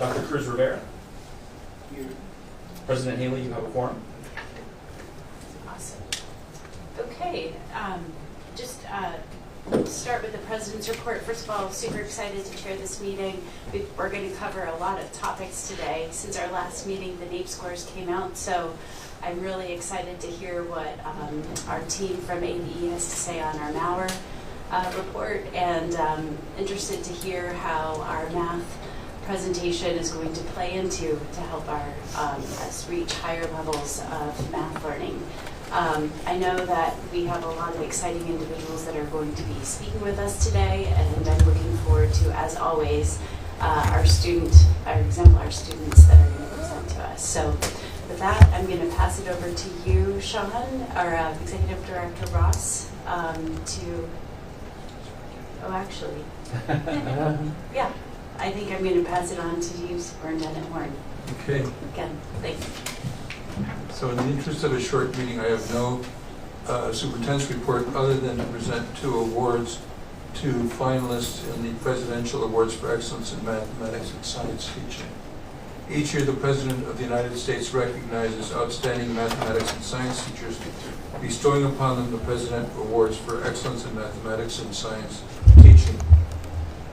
Dr. Cruz Rivera. Here. President Haley, you have a quorum. Awesome. Okay, just start with the President's report. First of all, super excited to chair this meeting. We're going to cover a lot of topics today. Since our last meeting, the NAEP scores came out, so I'm really excited to hear what our team from ABE has to say on our Mauer report, and interested to hear how our math presentation is going to play into to help us reach higher levels of math learning. I know that we have a lot of exciting individuals that are going to be speaking with us today, and I'm looking forward to, as always, our exemplar students that are going to present to us. So with that, I'm going to pass it over to you, Sean, our Executive Director Ross, yeah, I think I'm going to pass it on to you, Superintendent Horne. Okay. Again, thank you. So in the interest of a short meeting, I have no superintendent's report other than to present 2 awards to finalists in the Presidential Awards for Excellence in Mathematics and Science Teaching. Each year, the President of the United States recognizes outstanding mathematics and science teachers, bestowing upon them the President Awards for Excellence in Mathematics and Science Teaching.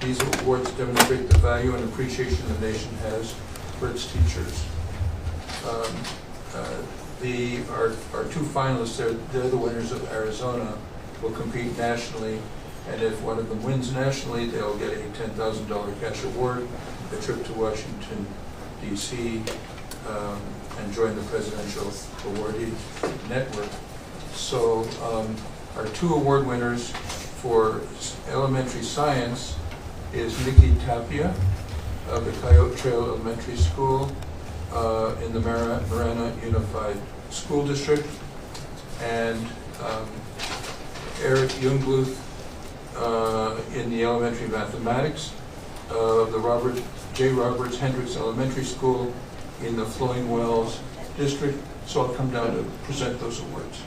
These awards demonstrate the value and appreciation the nation has for its teachers. Our 2 finalists, they're the winners of Arizona, will compete nationally, and if one of them wins nationally, they'll get a $10,000 cash award, a trip to Washington, D.C., and join the Presidential Awardee Network. So our 2 award winners for elementary science is Nikki Tapia of the Coyote Trail Elementary School in the Marana Unified School District, and Eric Jungbluth in the elementary mathematics of the J. Roberts Hendricks Elementary School in the Flowing Wells District. So I'll come down to present those awards.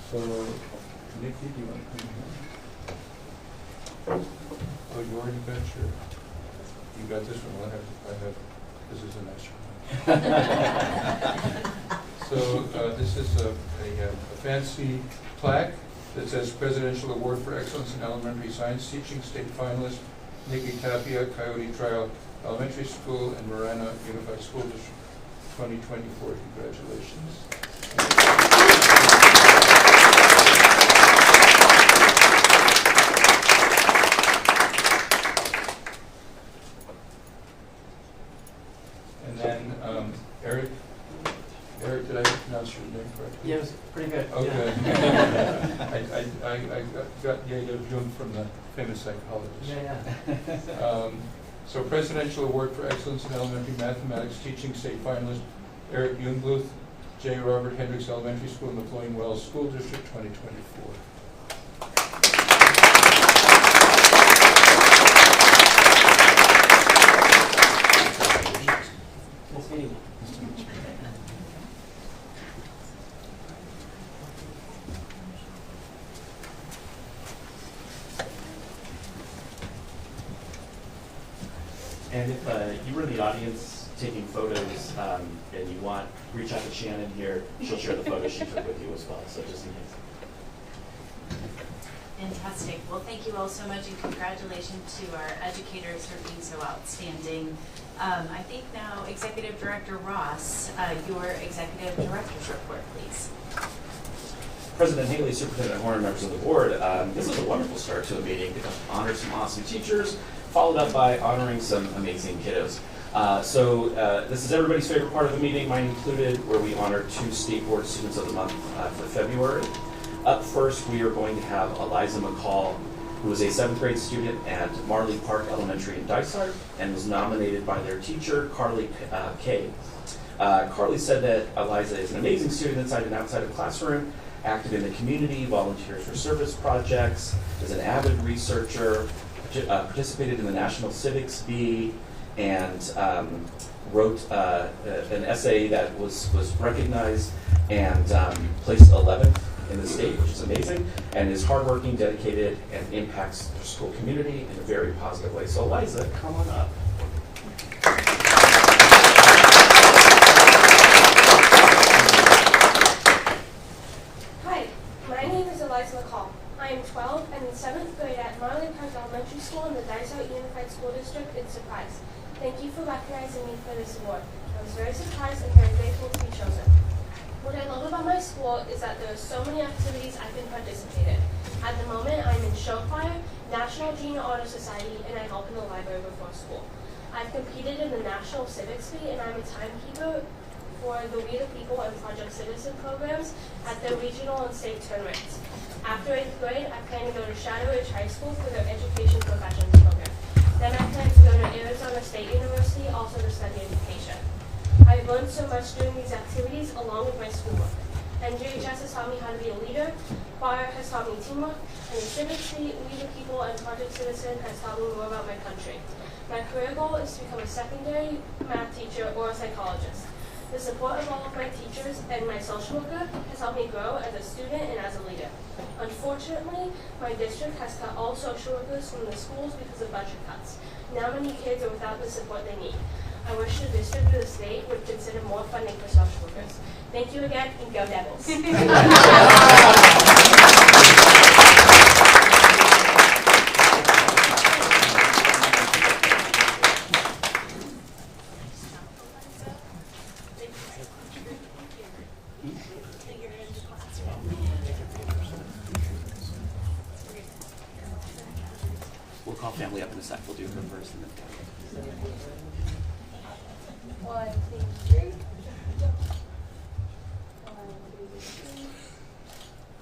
So, Nikki, do you want to come here? Oh, you already got you got this one. This is a nice one. So, this is a fancy plaque that says Presidential Award for Excellence in Elementary Science Teaching, State Finalist, Nikki Tapia, Coyote Trail Elementary School and Marana Unified School District 2024. Congratulations. And then Eric, did I pronounce your name correctly? Yeah, it was pretty good. Okay. Yeah. I got the idea of Jung from the famous psychologist. Yeah. So Presidential Award for Excellence in Elementary Mathematics Teaching, State Finalist Eric Jungbluth, J. Robert Hendricks Elementary School in the Flowing Wells School District 2024. Nice meeting you. And if you were in the audience taking photos and you want, reach out to Shannon here. She'll share the photos she took with you as well, so just in case. Fantastic. Well, thank you all so much, and congratulations to our educators for being so outstanding. I think now, Executive Director Ross, your Executive Director's report, please. President Haley, Superintendent Horne, members of the board, this is a wonderful start to a meeting to honor some awesome teachers, followed up by honoring some amazing kiddos. So this is everybody's favorite part of the meeting, mine included, where we honor 2 State Board Students of the Month for February. Up first, we are going to have Eliza McCall, who is a 7th grade student at Marley Park Elementary in Dysart and was nominated by their teacher, Carly Kay. Carly said that Eliza is an amazing student inside and outside of the classroom, active in the community, volunteers for service projects, is an avid researcher, participated in the National Civics Bee, and wrote an essay that was recognized and placed 11th in the state, which is amazing, and is hardworking, dedicated, and impacts the school community in a very positive way. So Eliza, come on up. Hi, my name is Eliza McCall. I am 12 and in 7th grade at Marley Park Elementary School in the Dysart Unified School District in Surprise. Thank you for recognizing me for this award. I was very surprised and very grateful to be chosen. What I love about my school is that there are so many activities I can participate in. At the moment, I'm in show choir, National Junior Honor Society, and I help in the library before school. I've competed in the National Civics Bee, and I'm a timekeeper for the We the People and Project Citizen programs at the regional and state tournaments. After 8th grade, I plan to go to Shadow Ridge High School for their Education Professions program. Then I plan to go to Arizona State University also to study education. I've learned so much doing these activities along with my schoolwork. NJHS has taught me how to be a leader, choir has taught me teamwork, and the Civics Bee, We the People, and Project Citizen has taught me more about my country. My career goal is to become a secondary math teacher or a psychologist. The support of all of my teachers and my social worker has helped me grow as a student and as a leader. Unfortunately, my district has cut all social workers from the schools because of budget cuts. Now many kids are without the support they need. I wish the district or the state would consider more funding for social workers. Thank you again, and go Devils. We'll call family up in a sec. We'll do her first and then family. 1, 2, 3. 1, 2, 3.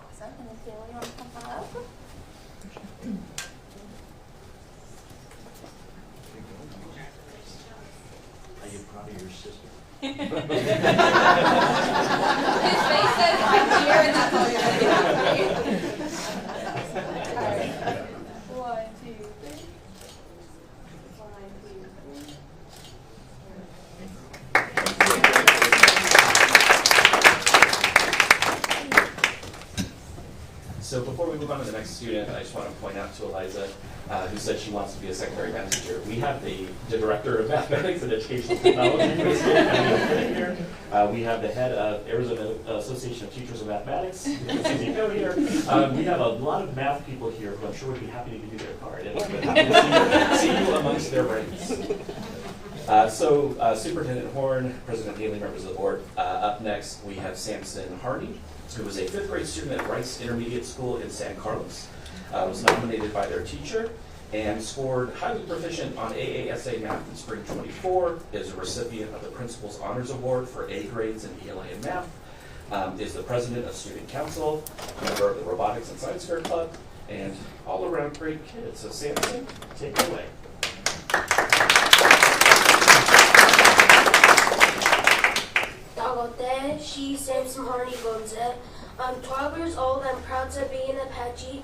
Awesome. And then Taylor, you want to come up? Are you proud of your sister? His face says, I'm here, and that's all you're going to get. All right. 1, 2, 3. 1, 2, 3. So before we move on to the next student, I just want to point out to Eliza, who said she wants to be a secondary math teacher. We have the director of mathematics and educational technology for the school here. We have the head of Arizona Association of Teachers of Mathematics, Susie Coe here. We have a lot of math people here who I'm sure would be happy to give you their card. And we're happy to see you amongst their ranks. Superintendent Horne, President Haley, members of the board. Up next, we have Samson Hardy, who was a 5th grade student at Rice Intermediate School in San Carlos. Was nominated by their teacher and scored highly proficient on AASA Math in spring 24, is a recipient of the Principal's Honors Award for A grades in ELA and Math, is the president of Student Council, member of the Robotics and Science Fair Club, and all around great kid. So Samson, take it away. Dagote, she Samson Hardy Gonze. I'm 12 years old. I'm proud to be an Apache.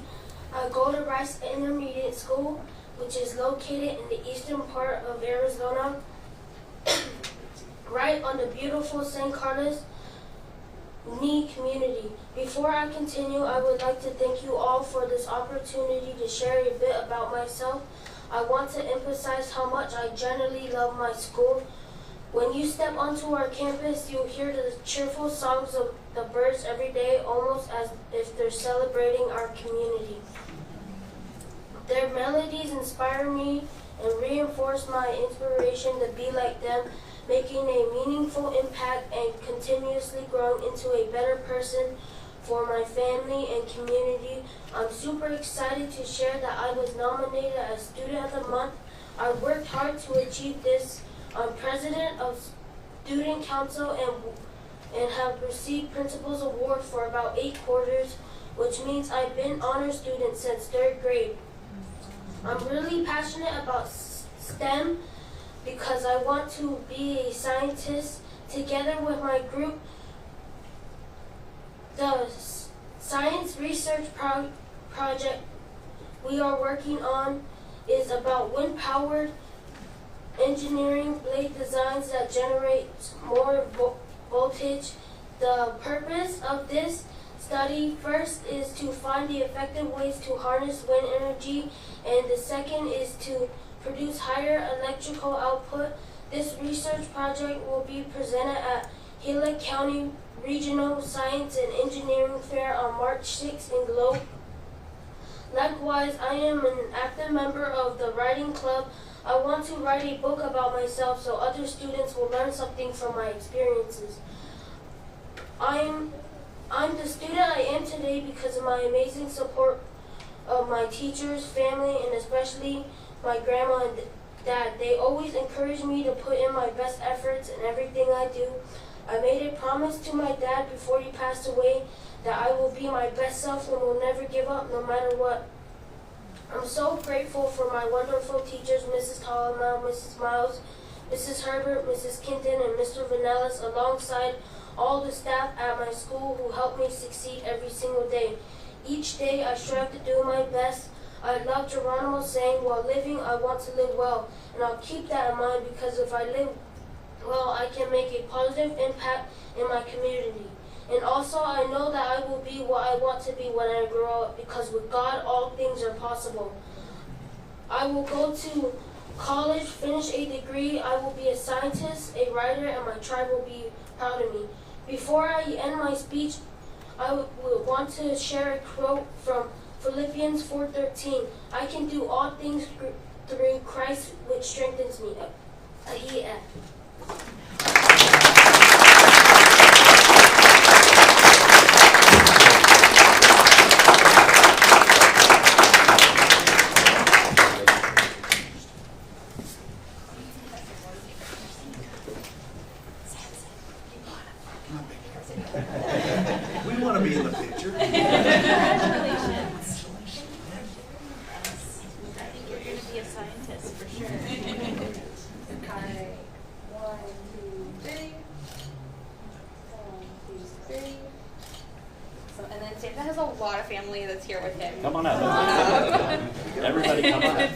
I go to Rice Intermediate School, which is located in the eastern part of Arizona, right on the beautiful San Carlos community. Before I continue, I would like to thank you all for this opportunity to share a bit about myself. I want to emphasize how much I genuinely love my school. When you step onto our campus, you'll hear the cheerful songs of the birds every day, almost as if they're celebrating our community. Their melodies inspire me and reinforce my inspiration to be like them, making a meaningful impact and continuously growing into a better person for my family and community. I'm super excited to share that I was nominated as Student of the Month. I worked hard to achieve this. I'm president of Student Council and have received Principal's Award for about 8 quarters, which means I've been honor student since 3rd grade. I'm really passionate about STEM because I want to be a scientist. Together with my group, the science research project we are working on is about wind-powered engineering blade designs that generate more voltage. The purpose of this study first is to find the effective ways to harness wind energy, and the second is to produce higher electrical output. This research project will be presented at Gila County Regional Science and Engineering Fair on March 6 in Globe. Likewise, I am an active member of the writing club. I want to write a book about myself so other students will learn something from my experiences. I'm the student I am today because of my amazing support of my teachers, family, and especially my grandma and dad. They always encourage me to put in my best efforts in everything I do. I made a promise to my dad before he passed away that I will be my best self and will never give up no matter what. I'm so grateful for my wonderful teachers, Mrs. Tollemow, Mrs. Miles, Mrs. Herbert, Mrs. Kinton, and Mr. Vanellis, alongside all the staff at my school who help me succeed every single day. Each day I strive to do my best. I love Geronimo's saying, while living, I want to live well. And I'll keep that in mind because if I live well, I can make a positive impact in my community. And also I know that I will be what I want to be when I grow up because with God, all things are possible. I will go to college, finish a degree. I will be a scientist, a writer, and my tribe will be proud of me. Before I end my speech, I would want to share a quote from Philippians 4:13. I can do all things through Christ which strengthens me. We want to be in the picture. Congratulations. I think you're going to be a scientist for sure. All right. 1, 2, 3. 1, 2, 3. So, and then Santa has a lot of family that's here with him. Come on up. Everybody come on up.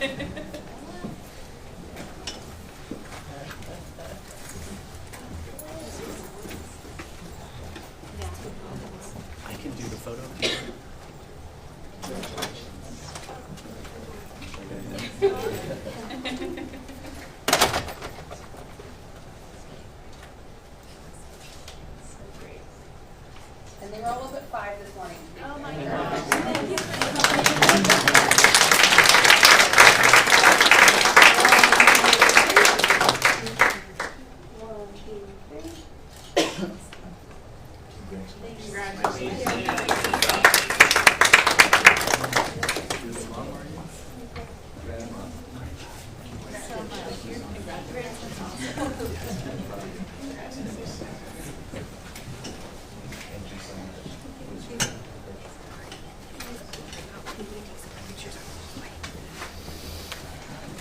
I can do the photo. And they were all up at 5 this morning. Oh my gosh. Thank you for coming. 1, 2, 3. Congratulations. So much. Congratulations.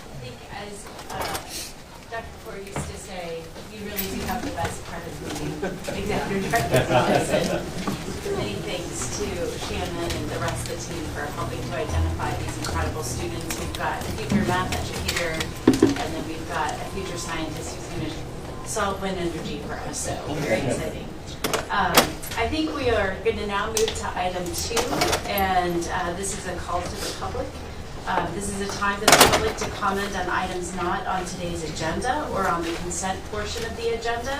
I think as Dr. Ford used to say, you really do have the best part of being executive director's office. And many thanks to Shannon and the rest of the team for helping to identify these incredible students. We've got a future math educator, and then we've got a future scientist who's going to solve wind energy for us, so very exciting. I think we are going to now move to item 2, and this is a call to the public. This is a time for the public to comment on items not on today's agenda or on the consent portion of the agenda.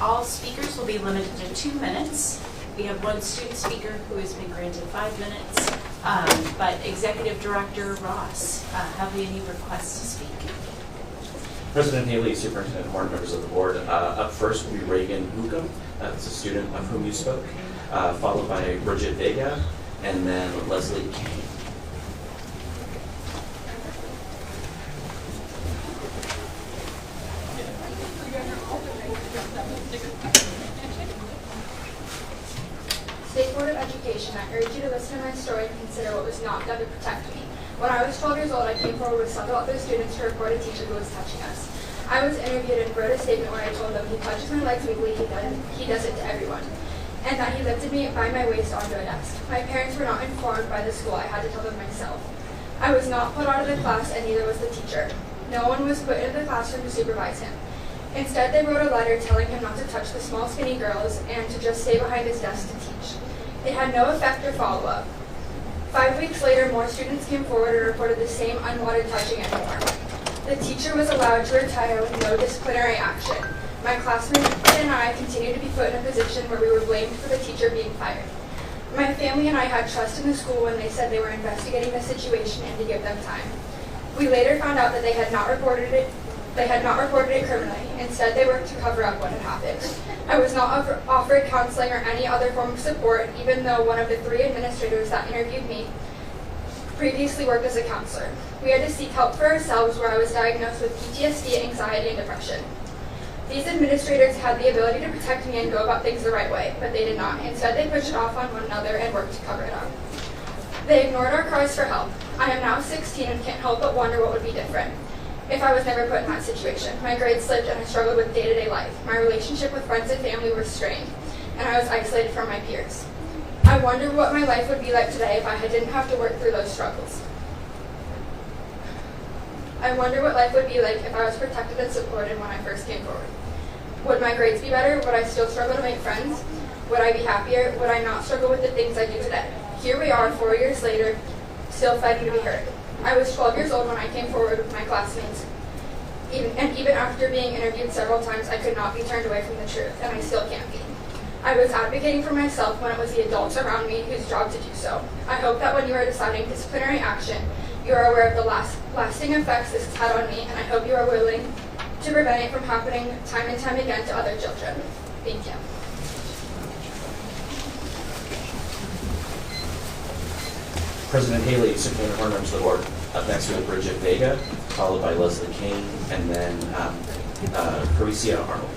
All speakers will be limited to 2 minutes. We have one student speaker who has been granted 5 minutes, but Executive Director Ross, have we any requests to speak? President Haley, Superintendent Horne, members of the board. Up first will be Reagan Hookham. That's a student of whom you spoke, followed by Bridget Vega, and then Leslie Kane. State Board of Education, I urge you to listen to my story and consider what was not done to protect me. When I was 12 years old, I came forward with several other students to report a teacher who was touching us. I was interviewed and wrote a statement where I told them he touches my legs weekly, he does it to everyone, and that he lifted me by my waist onto a desk. My parents were not informed by the school. I had to tell them myself. I was not put out of the class, and neither was the teacher. No one was put into the classroom to supervise him. Instead, they wrote a letter telling him not to touch the small, skinny girls and to just stay behind his desk to teach. It had no effect or follow-up. 5 weeks later, more students came forward and reported the same unwanted touching and more. The teacher was allowed to retire with no disciplinary action. My classmates and I continued to be put in a position where we were blamed for the teacher being fired. My family and I had trust in the school when they said they were investigating the situation and to give them time. We later found out that they had not reported it criminally. Instead, they worked to cover up what had happened. I was not offered counseling or any other form of support, even though one of the 3 administrators that interviewed me previously worked as a counselor. We had to seek help for ourselves, where I was diagnosed with PTSD, anxiety, and depression. These administrators had the ability to protect me and go about things the right way, but they did not. Instead, they pushed it off on one another and worked to cover it up. They ignored our cries for help. I am now 16 and can't help but wonder what would be different if I was never put in that situation. My grades slipped and I struggled with day-to-day life. My relationship with friends and family were strained, and I was isolated from my peers. I wonder what my life would be like today if I didn't have to work through those struggles. I wonder what life would be like if I was protected and supported when I first came forward. Would my grades be better? Would I still struggle to make friends? Would I be happier? Would I not struggle with the things I do today? Here we are, 4 years later, still fighting to be heard. I was 12 years old when I came forward with my classmates. Even after being interviewed several times, I could not be turned away from the truth, and I still can't be. I was advocating for myself when it was the adults around me whose job to do so. I hope that when you are deciding disciplinary action, you are aware of the lasting effects this has had on me, and I hope you are willing to prevent it from happening time and time again to other children. Thank you. President Haley, Superintendent Horne, members of the board. Up next we have Bridget Vega, followed by Leslie Kane, and then Caricia Arnold.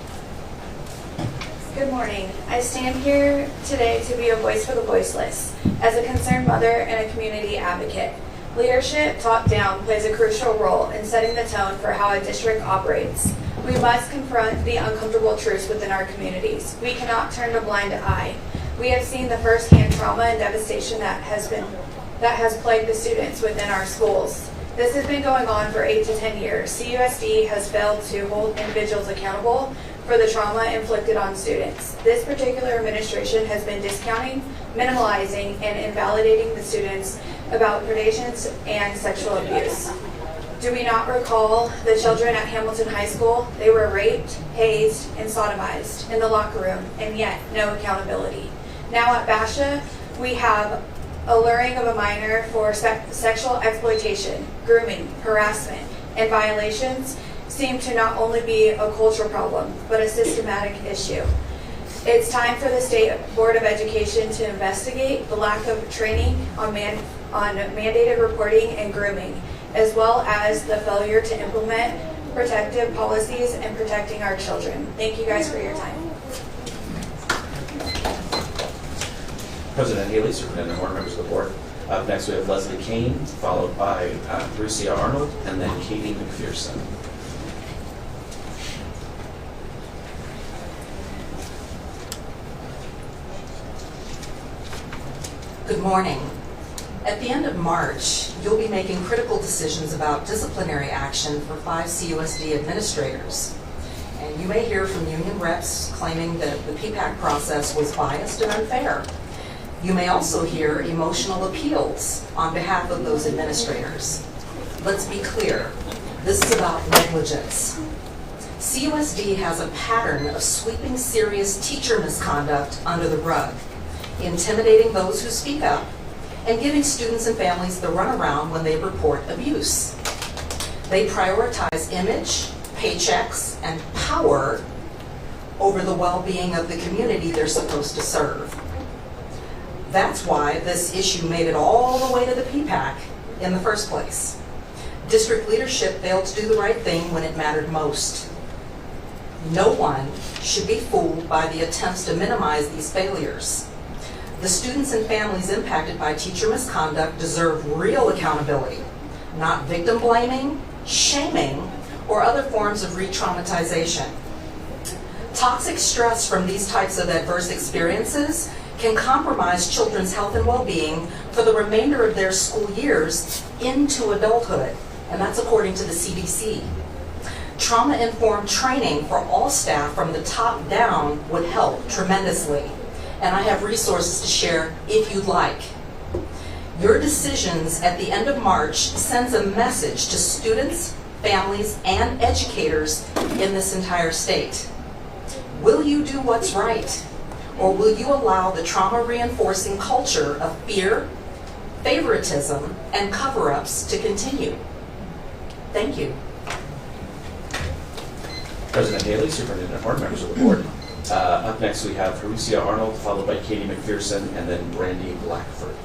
Good morning. I stand here today to be a voice for the voiceless, as a concerned mother and a community advocate. Leadership, top-down, plays a crucial role in setting the tone for how a district operates. We must confront the uncomfortable truths within our communities. We cannot turn a blind eye. We have seen the first-hand trauma and devastation that has plagued the students within our schools. This has been going on for 8 to 10 years. CUSD has failed to hold individuals accountable for the trauma inflicted on students. This particular administration has been discounting, minimalizing, and invalidating the students about predations and sexual abuse. Do we not recall the children at Hamilton High School? They were raped, hazed, and sodomized in the locker room, and yet no accountability. Now at Basha, we have alluring of a minor for sexual exploitation, grooming, harassment, and violations seem to not only be a cultural problem, but a systematic issue. It's time for the State Board of Education to investigate the lack of training on mandated reporting and grooming, as well as the failure to implement protective policies and protecting our children. Thank you guys for your time. President Haley, Superintendent Horne, members of the board. Up next we have Leslie Kane, followed by Caricia Arnold, and then Katie McPherson. Good morning. At the end of March, you'll be making critical decisions about disciplinary action for 5 CUSD administrators. And you may hear from union reps claiming that the PPAC process was biased and unfair. You may also hear emotional appeals on behalf of those administrators. Let's be clear, this is about negligence. CUSD has a pattern of sweeping serious teacher misconduct under the rug, intimidating those who speak up, and giving students and families the runaround when they report abuse. They prioritize image, paychecks, and power over the well-being of the community they're supposed to serve. That's why this issue made it all the way to the PPAC in the first place. District leadership failed to do the right thing when it mattered most. No one should be fooled by the attempts to minimize these failures. The students and families impacted by teacher misconduct deserve real accountability, not victim blaming, shaming, or other forms of re-traumatization. Toxic stress from these types of adverse experiences can compromise children's health and well-being for the remainder of their school years into adulthood, and that's according to the CDC. Trauma-informed training for all staff from the top down would help tremendously, and I have resources to share if you'd like. Your decisions at the end of March sends a message to students, families, and educators in this entire state. Will you do what's right? Or will you allow the trauma-reinforcing culture of fear, favoritism, and cover-ups to continue? Thank you. President Haley, Superintendent Horne, members of the board. Up next we have Harusia Arnold, followed by Katie McPherson, and then Brandy Blackford.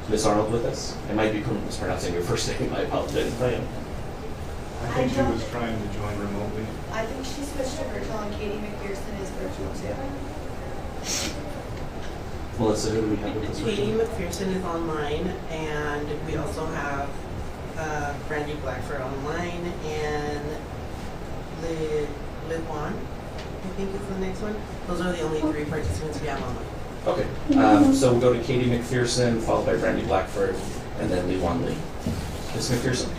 Ms. Arnold with us? I might be mispronouncing your first name. I apologize. I think she was trying to join remotely. I think she switched to virtual and Katie McPherson is virtual too. Melissa, who do we have with us? Katie McPherson is online, and we also have Brandy Blackford online, and Liwan, I think is the next one. Those are the only 3 participants we have online. Okay, so we'll go to Katie McPherson, followed by Brandy Blackford, and then Liwan Lee. Ms. McPherson.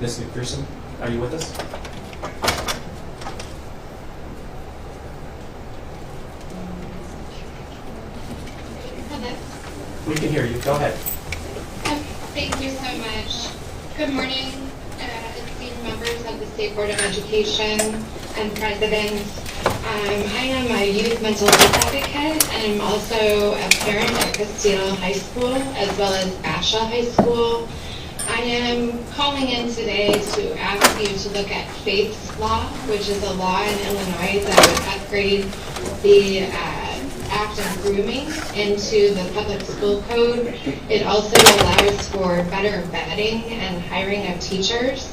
Ms. McPherson, are you with us? We can hear you. Go ahead. Thank you so much. Good morning, esteemed members of the State Board of Education and presidents. I am a youth mental health advocate, and I'm also a parent at Castile High School as well as Basha High School. I am calling in today to ask you to look at Faith's Law, which is a law in Illinois that would upgrade the act of grooming into the public school code. It also allows for better vetting and hiring of teachers.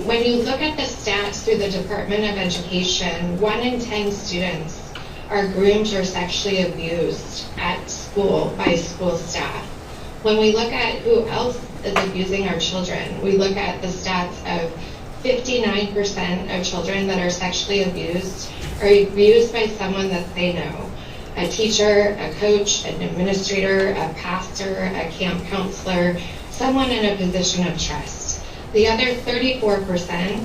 When you look at the stats through the Department of Education, 1 in 10 students are groomed or sexually abused at school by school staff. When we look at who else is abusing our children, we look at the stats of 59% of children that are sexually abused are abused by someone that they know. A teacher, a coach, an administrator, a pastor, a camp counselor, someone in a position of trust. The other 34%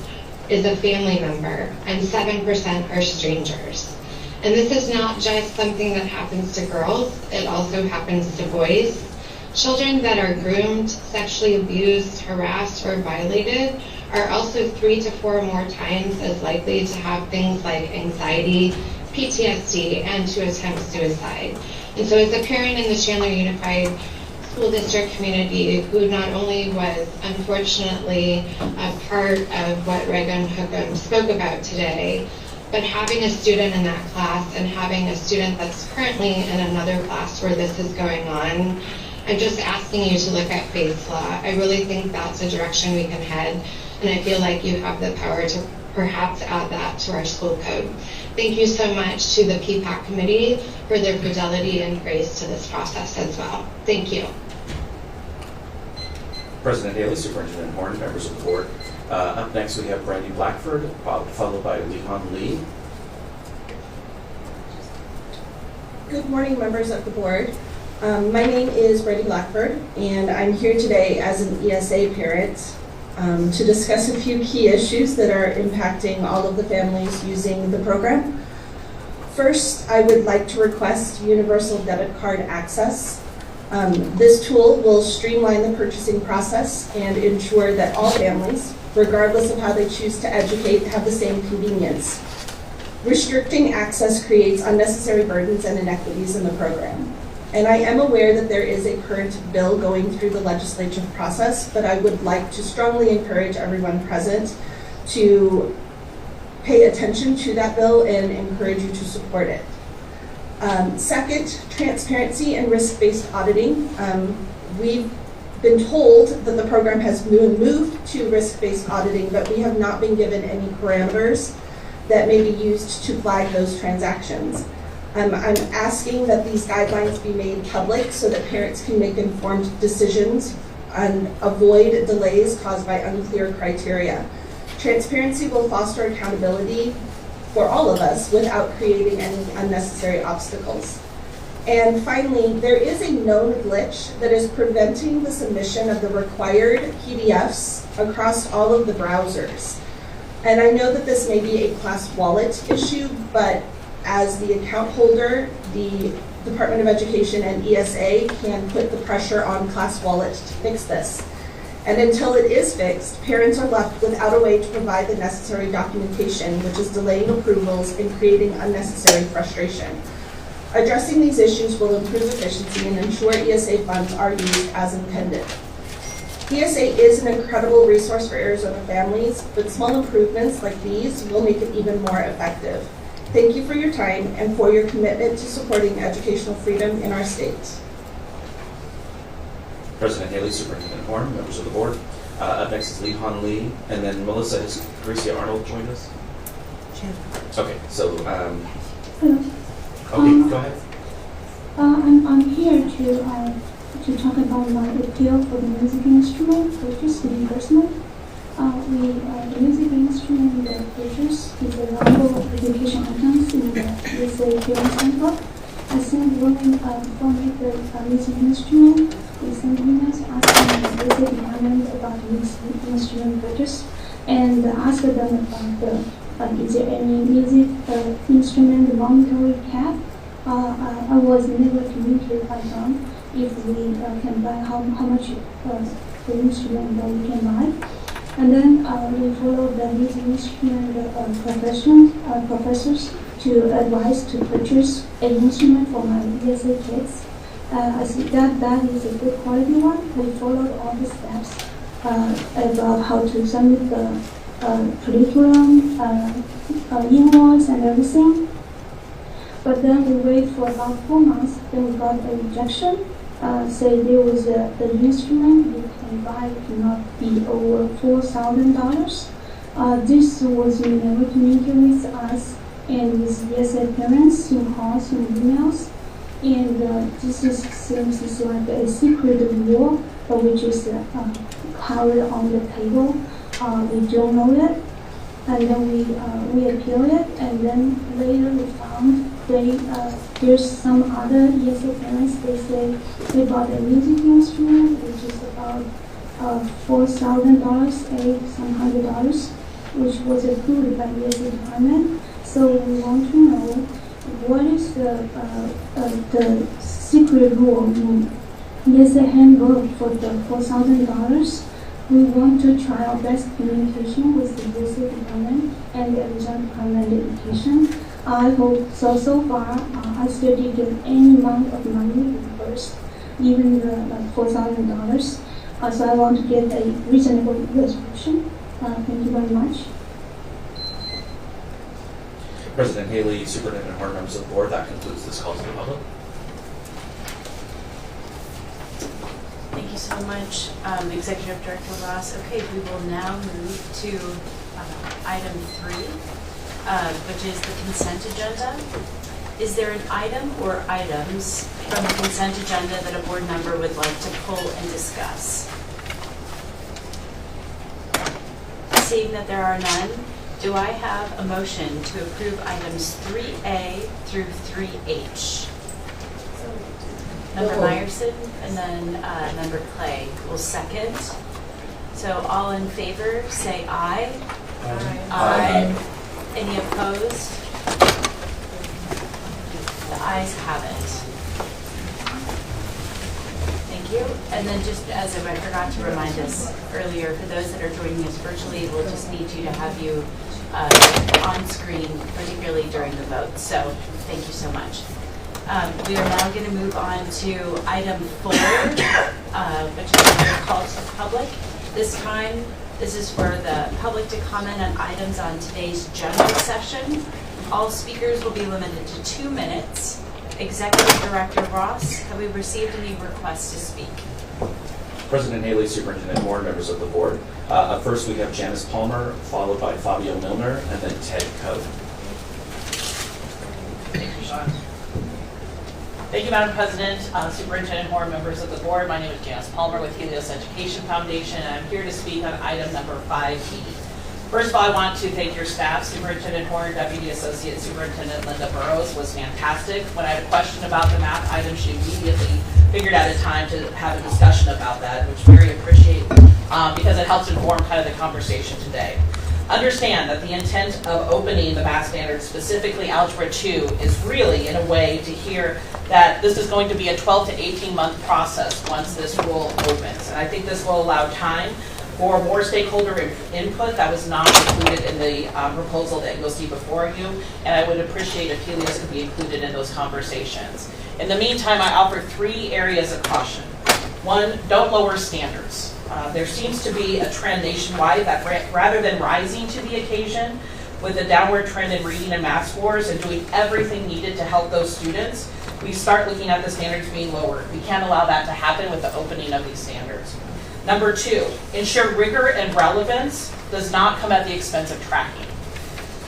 is a family member, and 7% are strangers. And this is not just something that happens to girls, it also happens to boys. Children that are groomed, sexually abused, harassed, or violated are also 3 to 4 more times as likely to have things like anxiety, PTSD, and to attempt suicide. And so as a parent in the Chandler Unified School District community who not only was unfortunately a part of what Regan Hookham spoke about today, but having a student in that class and having a student that's currently in another class where this is going on, I'm just asking you to look at Faith's Law. I really think that's a direction we can head, and I feel like you have the power to perhaps add that to our school code. Thank you so much to the PPAC committee for their fidelity and grace to this process as well. Thank you. President Haley, Superintendent Horne, members of the board. Up next we have Brandy Blackford, followed by Liwan Lee. Good morning, members of the board. My name is Brandy Blackford, and I'm here today as an ESA parent to discuss a few key issues that are impacting all of the families using the program. First, I would like to request universal debit card access. This tool will streamline the purchasing process and ensure that all families, regardless of how they choose to educate, have the same convenience. Restricting access creates unnecessary burdens and inequities in the program. And I am aware that there is a current bill going through the legislative process, but I would like to strongly encourage everyone present to pay attention to that bill and encourage you to support it. Second, transparency and risk-based auditing. We've been told that the program has moved to risk-based auditing, but we have not been given any parameters that may be used to flag those transactions. I'm asking that these guidelines be made public so that parents can make informed decisions and avoid delays caused by unclear criteria. Transparency will foster accountability for all of us without creating any unnecessary obstacles. And finally, there is a known glitch that is preventing the submission of the required PDFs across all of the browsers. And I know that this may be a class wallet issue, but as the account holder, the Department of Education and ESA can put the pressure on class wallet to fix this. And until it is fixed, parents are left without a way to provide the necessary documentation, which is delaying approvals and creating unnecessary frustration. Addressing these issues will improve efficiency and ensure ESA funds are used as intended. ESA is an incredible resource for Arizona families, but small improvements like these will make it even more effective. Thank you for your time and for your commitment to supporting educational freedom in our state. President Haley, Superintendent Horne, members of the board. Up next is Lee Han Lee, and then Melissa, has Gracia Arnold joined us? Okay, so, Hello. okay, go ahead. I'm here to talk about my appeal for the music instrument purchase reimbursement. The music instrument purchase is a number of education items in the ESA parents handbook. I sent one from the music instrument. We sent emails asking the ESA department about the music instrument purchase and asked them about is there any music instrument monetary cap. I was never communicated by them if we can buy how much the instrument that we can buy. And then we followed the music instrument professors to advise to purchase an instrument for my ESA kids. I see that is a good quality one. We followed all the steps about how to submit the curriculum, invoice and everything. But then we waited for about 4 months, then we got a rejection. Say there was the instrument you can buy cannot be over $4,000. This was never communicated with us and with ESA parents in calls and emails. And this seems like a secret war, which is covered on the table. We don't know it. And then we appealed it, and then later we found there's some other ESA parents, they say they bought a music instrument, which is about $4,000, some $100, which was approved by the ESA department. So we want to know what is the secret rule in ESA handbook for the $4,000. We want to try our best communication with the ESA department and the Arizona Department of Education. I hope so far, I still didn't get any amount of money reimbursed, even the $4,000. So I want to get a reasonable resolution. Thank you very much. President Haley, Superintendent Horne, members of the board, that concludes this call to the public. Thank you so much, Executive Director Ross. Okay, we will now move to item 3, which is the consent agenda. Is there an item or items from the consent agenda that a board member would like to pull and discuss? Seeing that there are none, do I have a motion to approve items 3A through 3H? Member Meyerson and then Member Clay will second. So all in favor, say aye. Aye. Any opposed? The ayes have it. Thank you. And then just as I forgot to remind us earlier, for those that are joining us virtually, we'll just need you to have you on screen, particularly during the vote. So thank you so much. We are now going to move on to item 4, which is the call to the public. This time, this is for the public to comment on items on today's general session. All speakers will be limited to 2 minutes. Executive Director Ross, have we received any requests to speak? President Haley, Superintendent Horne, members of the board. Up first, we have Janice Palmer, followed by Fabio Milner, and then Ted Coe. Thank you, Madam President, Superintendent Horne, members of the board. My name is Janice Palmer with Helios Education Foundation, and I'm here to speak on item number 5B. First of all, I want to thank your staff. Superintendent Horne, Deputy Associate Superintendent Linda Burrows was fantastic. When I had a question about the math item, she immediately figured out a time to have a discussion about that, which we very appreciate because it helps inform kind of the conversation today. Understand that the intent of opening the math standards, specifically Algebra 2, is really in a way to hear that this is going to be a 12 to 18 month process once this rule opens. And I think this will allow time for more stakeholder input that was not included in the proposal that you'll see before you, and I would appreciate if Helios could be included in those conversations. In the meantime, I offer 3 areas of caution. 1, don't lower standards. There seems to be a trend nationwide that rather than rising to the occasion with a downward trend in reading and math scores and doing everything needed to help those students, we start looking at the standards being lowered. We can't allow that to happen with the opening of these standards. Number 2, ensure rigor and relevance does not come at the expense of tracking.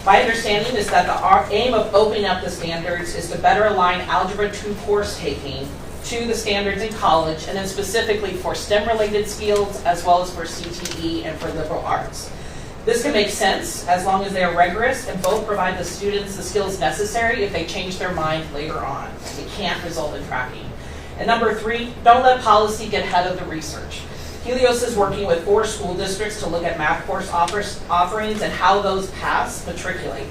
My understanding is that the aim of opening up the standards is to better align Algebra 2 course taking to the standards in college, and then specifically for STEM-related skills as well as for CTE and for liberal arts. This can make sense as long as they are rigorous and both provide the students the skills necessary if they change their mind later on. It can't result in tracking. And number 3, don't let policy get ahead of the research. Helios is working with 4 school districts to look at math course offerings and how those pass matriculate.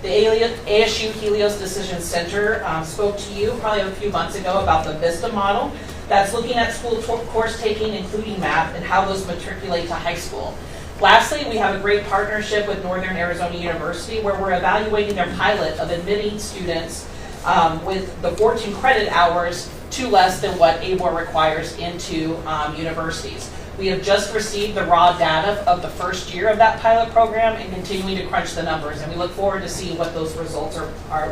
The ASU Helios Decision Center spoke to you probably a few months ago about the VISTA model that's looking at school course taking, including math, and how those matriculate to high school. Lastly, we have a great partnership with Northern Arizona University where we're evaluating their pilot of admitting students with the 14 credit hours to less than what ABOR requires into universities. We have just received the raw data of the first year of that pilot program and continuing to crunch the numbers, and we look forward to seeing what those results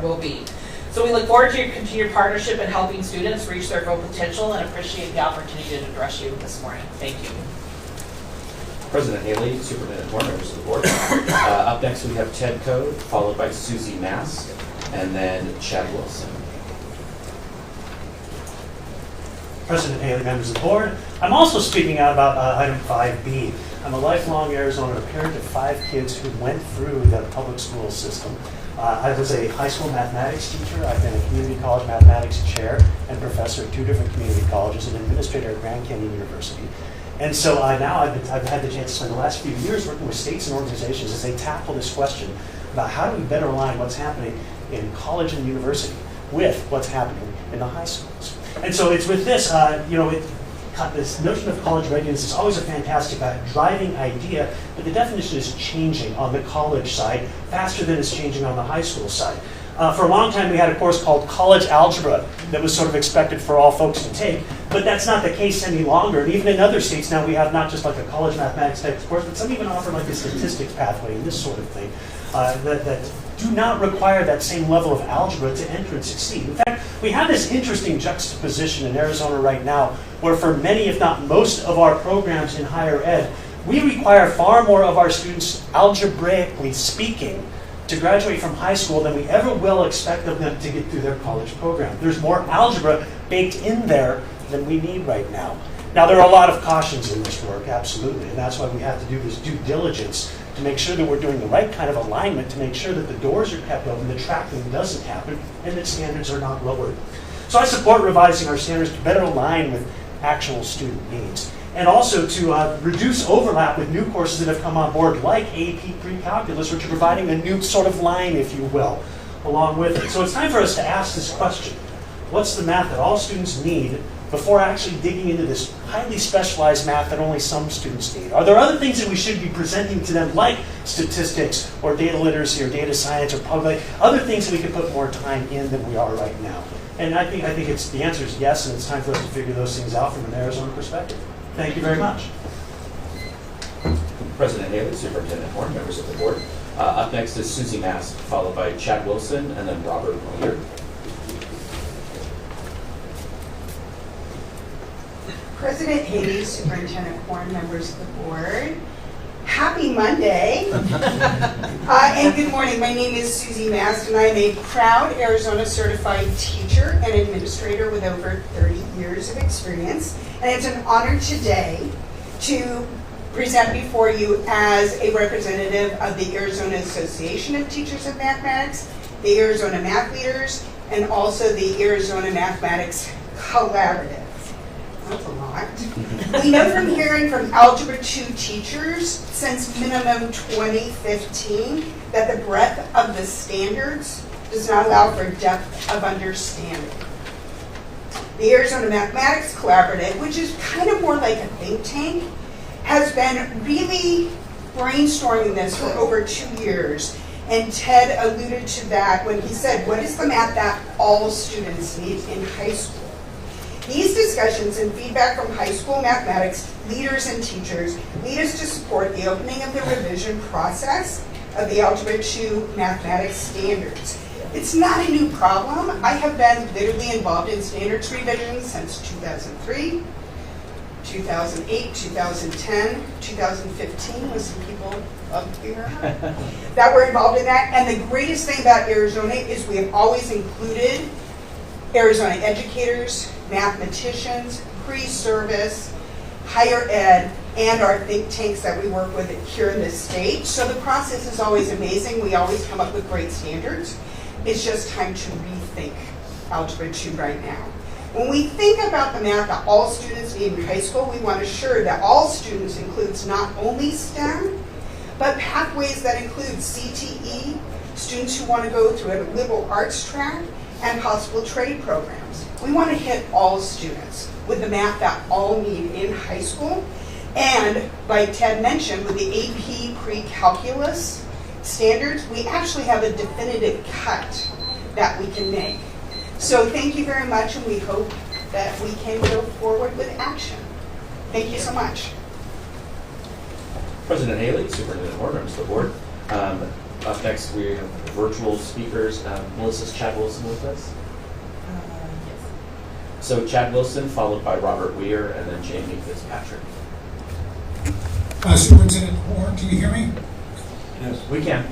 will be. So we look forward to your continued partnership in helping students reach their full potential and appreciate the opportunity to address you this morning. Thank you. President Haley, Superintendent Horne, members of the board. Up next, we have Ted Coe, followed by Susie Mask, and then Chad Wilson. President Haley, members of the board. I'm also speaking out about item 5B. I'm a lifelong Arizona parent of 5 kids who went through the public school system. I was a high school mathematics teacher. I've been a community college mathematics chair and professor at 2 different community colleges and administrator at Grand Canyon University. And so now I've had the chance to spend the last few years working with states and organizations as they tackle this question about how do we better align what's happening in college and university with what's happening in the high schools. And so it's with this, this notion of college readiness is always a fantastic driving idea, but the definition is changing on the college side faster than it's changing on the high school side. For a long time, we had a course called college algebra that was sort of expected for all folks to take, but that's not the case any longer. And even in other states now, we have not just like a college mathematics type of course, but some even offer like a statistics pathway and this sort of thing that do not require that same level of algebra to enter and succeed. In fact, we have this interesting juxtaposition in Arizona right now, where for many, if not most, of our programs in higher ed, we require far more of our students, algebraically speaking, to graduate from high school than we ever will expect of them to get through their college program. There's more algebra baked in there than we need right now. Now, there are a lot of cautions in this work, absolutely, and that's why we have to do this due diligence to make sure that we're doing the right kind of alignment, to make sure that the doors are kept open, the tracking doesn't happen, and that standards are not lowered. So I support revising our standards to better align with actual student needs, and also to reduce overlap with new courses that have come on board, like AP Pre-Calculus, which are providing a new sort of line, if you will, along with it. So it's time for us to ask this question. What's the math that all students need before actually digging into this highly specialized math that only some students need? Are there other things that we should be presenting to them, like statistics or data literacy or data science or probably other things that we could put more time in than we are right now? And I think the answer is yes, and it's time for us to figure those things out from an Arizona perspective. Thank you very much. President Haley, Superintendent Horne, members of the board. Up next is Susie Mask, followed by Chad Wilson, and then Robert Moyer. President Haley, Superintendent Horne, members of the board, happy Monday. And good morning. My name is Susie Mast, and I am a proud Arizona certified teacher and administrator with over 30 years of experience. And it's an honor today to present before you as a representative of the Arizona Association of Teachers of Mathematics, the Arizona Math Leaders, and also the Arizona Mathematics Collaborative. That's a lot. We know from hearing from Algebra 2 teachers since minimum 2015 that the breadth of the standards does not allow for depth of understanding. The Arizona Mathematics Collaborative, which is kind of more like a think tank, has been really brainstorming this for over 2 years. And Ted alluded to that when he said, what is the math that all students need in high school? These discussions and feedback from high school mathematics leaders and teachers lead us to support the opening of the revision process of the Algebra 2 mathematics standards. It's not a new problem. I have been literally involved in standards revisions since 2003, 2008, 2010, 2015 with some people up here that were involved in that. And the greatest thing about Arizona is we have always included Arizona educators, mathematicians, pre-service, higher ed, and our think tanks that we work with here in this state. So the process is always amazing. We always come up with great standards. It's just time to rethink Algebra 2 right now. When we think about the math that all students need in high school, we want to ensure that all students includes not only STEM, but pathways that include CTE, students who want to go through a liberal arts track, and possible trade programs. We want to hit all students with the math that all need in high school. And like Ted mentioned, with the AP pre-calculus standards, we actually have a definitive cut that we can make. So thank you very much, and we hope that we can go forward with action. Thank you so much. President Haley, Superintendent Horne, members of the board. Up next, we have virtual speakers. Melissa's Chad Wilson with us. Yes. So Chad Wilson, followed by Robert Weir, and then Jamie Fitzpatrick. Superintendent Horne, can you hear me? Yes, we can.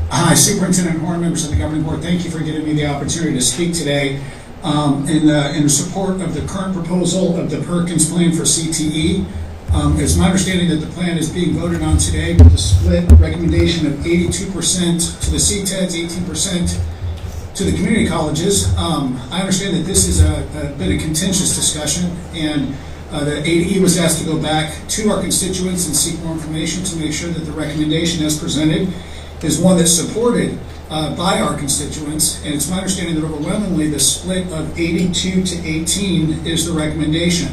Hi, Superintendent Horne, members of the governing board. Thank you for giving me the opportunity to speak today in support of the current proposal of the Perkins plan for CTE. It's my understanding that the plan is being voted on today with a split recommendation of 82% to the CTEDs, 18% to the community colleges. I understand that this is a bit of contentious discussion, and the ADE was asked to go back to our constituents and seek more information to make sure that the recommendation as presented is one that's supported by our constituents. And it's my understanding that overwhelmingly the split of 82 to 18 is the recommendation.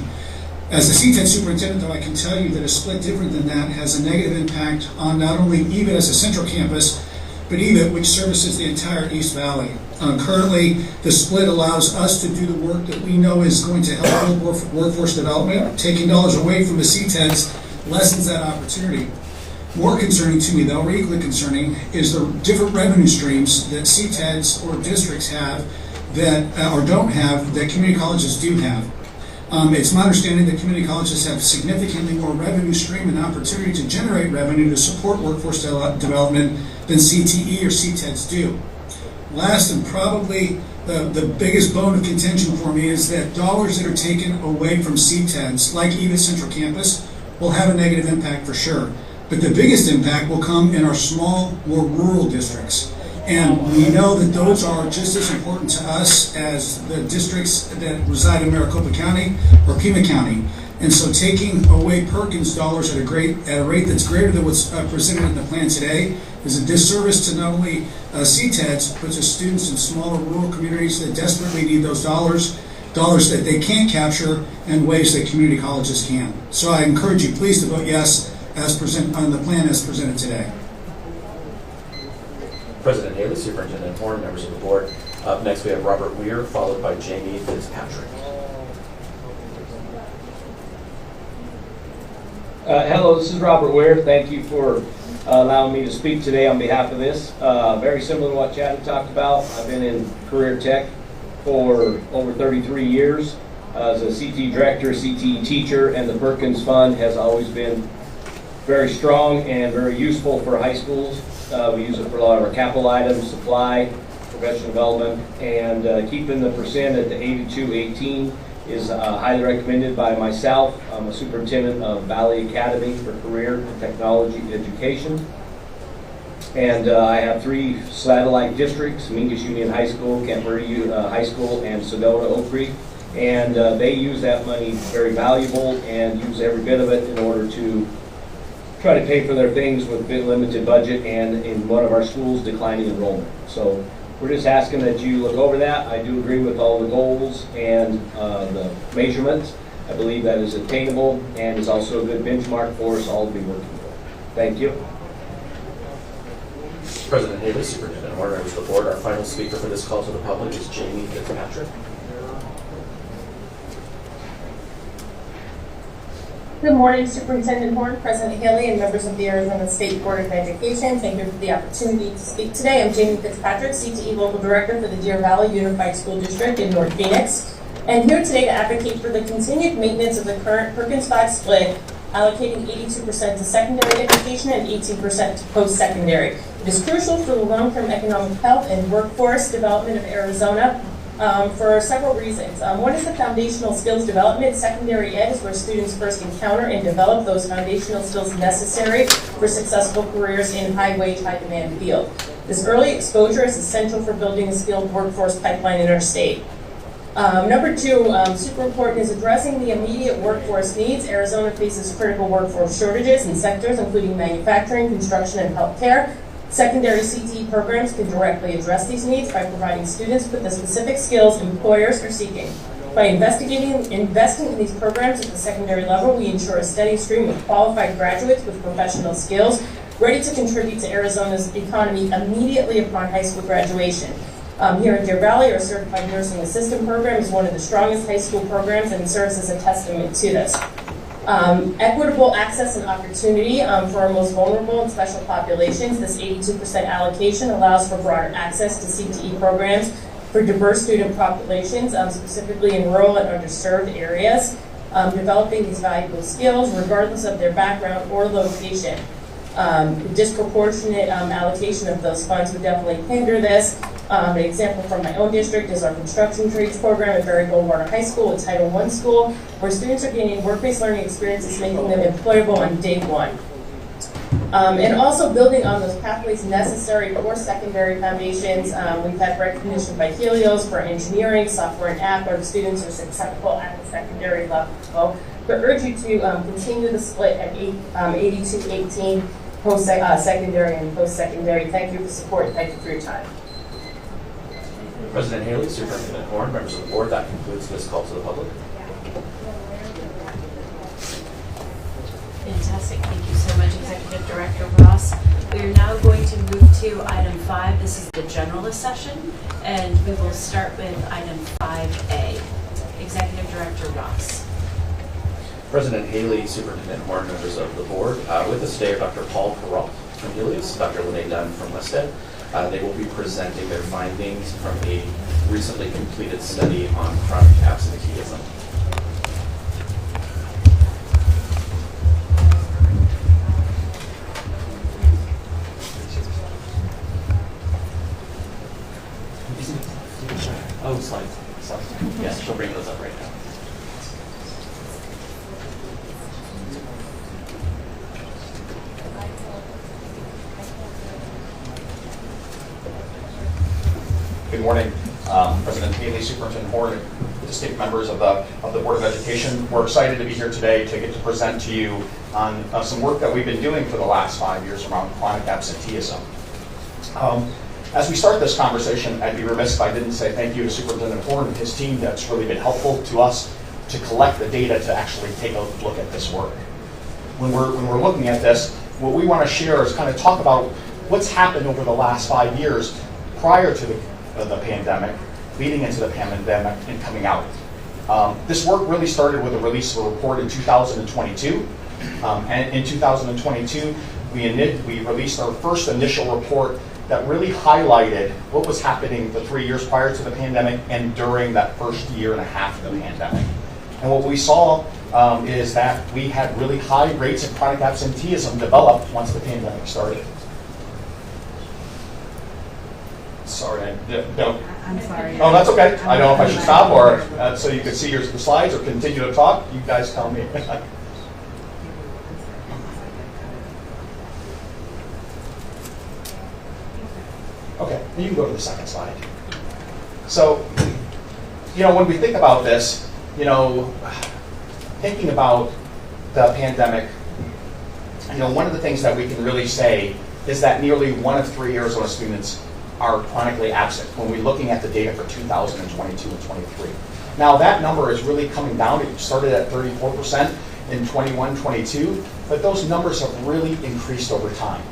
As the CTED superintendent, though, I can tell you that a split different than that has a negative impact on not only EVIT as a central campus, but EVIT, which services the entire East Valley. Currently, the split allows us to do the work that we know is going to help build workforce development. Taking dollars away from the CTEDs lessens that opportunity. More concerning to me, though, or equally concerning, is the different revenue streams that CTEDs or districts have that, or don't have, that community colleges do have. It's my understanding that community colleges have significantly more revenue stream and opportunity to generate revenue to support workforce development than CTE or CTEDs do. Last, and probably the biggest bone of contention for me, is that dollars that are taken away from CTEDs, like EVIT Central Campus, will have a negative impact for sure. But the biggest impact will come in our small, more rural districts. And we know that those are just as important to us as the districts that reside in Maricopa County or Pima County. And so taking away Perkins dollars at a rate that's greater than what's presented in the plan today is a disservice to not only CTEDs, but to students in smaller rural communities that desperately need those dollars that they can't capture in ways that community colleges can. So I encourage you, please, to vote yes on the plan as presented today. President Haley, Superintendent Horne, members of the board. Up next, we have Robert Weir, followed by Jamie Fitzpatrick. Hello, this is Robert Weir. Thank you for allowing me to speak today on behalf of this. Very similar to what Chad talked about. I've been in career tech for over 33 years. As a CTE director, CTE teacher, and the Perkins Fund has always been very strong and very useful for high schools. We use it for a lot of our capital items, supply, professional development, and keeping the percent at the 82-18 is highly recommended by myself. I'm a superintendent of Valley Academy for Career and Technology Education. And I have 3 satellite districts, Mingus Union High School, Camp Verde High School, and Sedona Oak Creek. And they use that money very valuable and use every bit of it in order to try to pay for their things with a limited budget and in one of our schools declining enrollment. So we're just asking that you look over that. I do agree with all the goals and the measurements. I believe that is attainable and is also a good benchmark for us all to be working with. Thank you. President Haley, Superintendent Horne, members of the board, our final speaker for this call to the public is Jamie Fitzpatrick. Good morning, Superintendent Horne, President Haley, and members of the Arizona State Board of Education. Thank you for the opportunity to speak today. I'm Jamie Fitzpatrick, CTE Local Director for the Deer Valley Unified School District in North Phoenix. And here today to advocate for the continued maintenance of the current Perkins 5 split, allocating 82% to secondary education and 18% to post-secondary. It is crucial for the long-term economic health and workforce development of Arizona for several reasons. One is the foundational skills development. Secondary ed is where students first encounter and develop those foundational skills necessary for successful careers in high-wage, high-demand field. This early exposure is essential for building a skilled workforce pipeline in our state. Number 2, super important, is addressing the immediate workforce needs. Arizona faces critical workforce shortages in sectors including manufacturing, construction, and healthcare. Secondary CTE programs can directly address these needs by providing students with the specific skills employers are seeking. By investing in these programs at the secondary level, we ensure a steady stream of qualified graduates with professional skills ready to contribute to Arizona's economy immediately upon high school graduation. Here in Deer Valley, our Certified Nursing Assistant program is one of the strongest high school programs and serves as a testament to this. Equitable access and opportunity for our most vulnerable and special populations. This 82% allocation allows for broader access to CTE programs for diverse student populations, specifically in rural and underserved areas, developing these valuable skills regardless of their background or location. Disproportionate allocation of those funds would definitely hinder this. An example from my own district is our construction trades program at Barry Goldwater High School, a Title I school, where students are gaining work-based learning experiences, making them employable on day one. And also building on those pathways necessary for secondary foundations. We've had recognition by Helios for engineering, software, and app. Our students are successful at the secondary level. So I urge you to continue the split at 82-18 post-secondary and post-secondary. Thank you for support and thank you for your time. President Haley, Superintendent Horne, members of the board, that concludes this call to the public. Fantastic. Thank you so much, Executive Director Ross. We are now going to move to item 5. This is the generalist session, and we will start with item 5A. Executive Director Ross. President Haley, Superintendent Horne, members of the board, with us today are Dr. Paul Peralt from Helios, Dr. Lene Dunn from Wested. They will be presenting their findings from a recently completed study on chronic absenteeism. Oh, slides. Yes, she'll bring those up right now. Good morning, President Haley, Superintendent Horne, distinct members of the Board of Education. We're excited to be here today to get to present to you on some work that we've been doing for the last 5 years around chronic absenteeism. As we start this conversation, I'd be remiss if I didn't say thank you to Superintendent Horne and his team. That's really been helpful to us to collect the data to actually take a look at this work. When we're looking at this, what we want to share is kind of talk about what's happened over the last 5 years prior to the pandemic, leading into the pandemic, and coming out. This work really started with the release of a report in 2022. And in 2022, we released our first initial report that really highlighted what was happening the 3 years prior to the pandemic and during that first year and a half of the pandemic. And what we saw is that we had really high rates of chronic absenteeism develop once the pandemic started. Sorry, I don't. I'm sorry. Oh, that's okay. I don't know if I should stop or so you can see the slides or continue to talk. You guys tell me. Okay, you can go to the second slide. So, when we think about this, thinking about the pandemic, one of the things that we can really say is that nearly 1 of 3 Arizona students are chronically absent when we're looking at the data for 2022 and 23. Now that number is really coming down. It started at 34% in 21-22, but those numbers have really increased over time.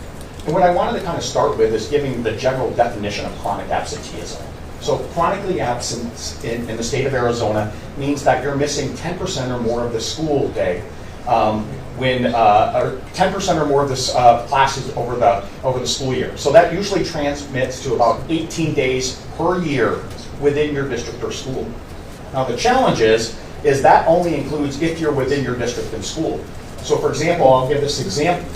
And what I wanted to kind of start with is giving the general definition of chronic absenteeism. So chronically absent in the state of Arizona means that you're missing 10% or more of the school day, or 10% or more of the classes over the school year. So that usually transmits to about 18 days per year within your district or school. Now the challenge is that only includes if you're within your district and school. So for example, I'll give this example.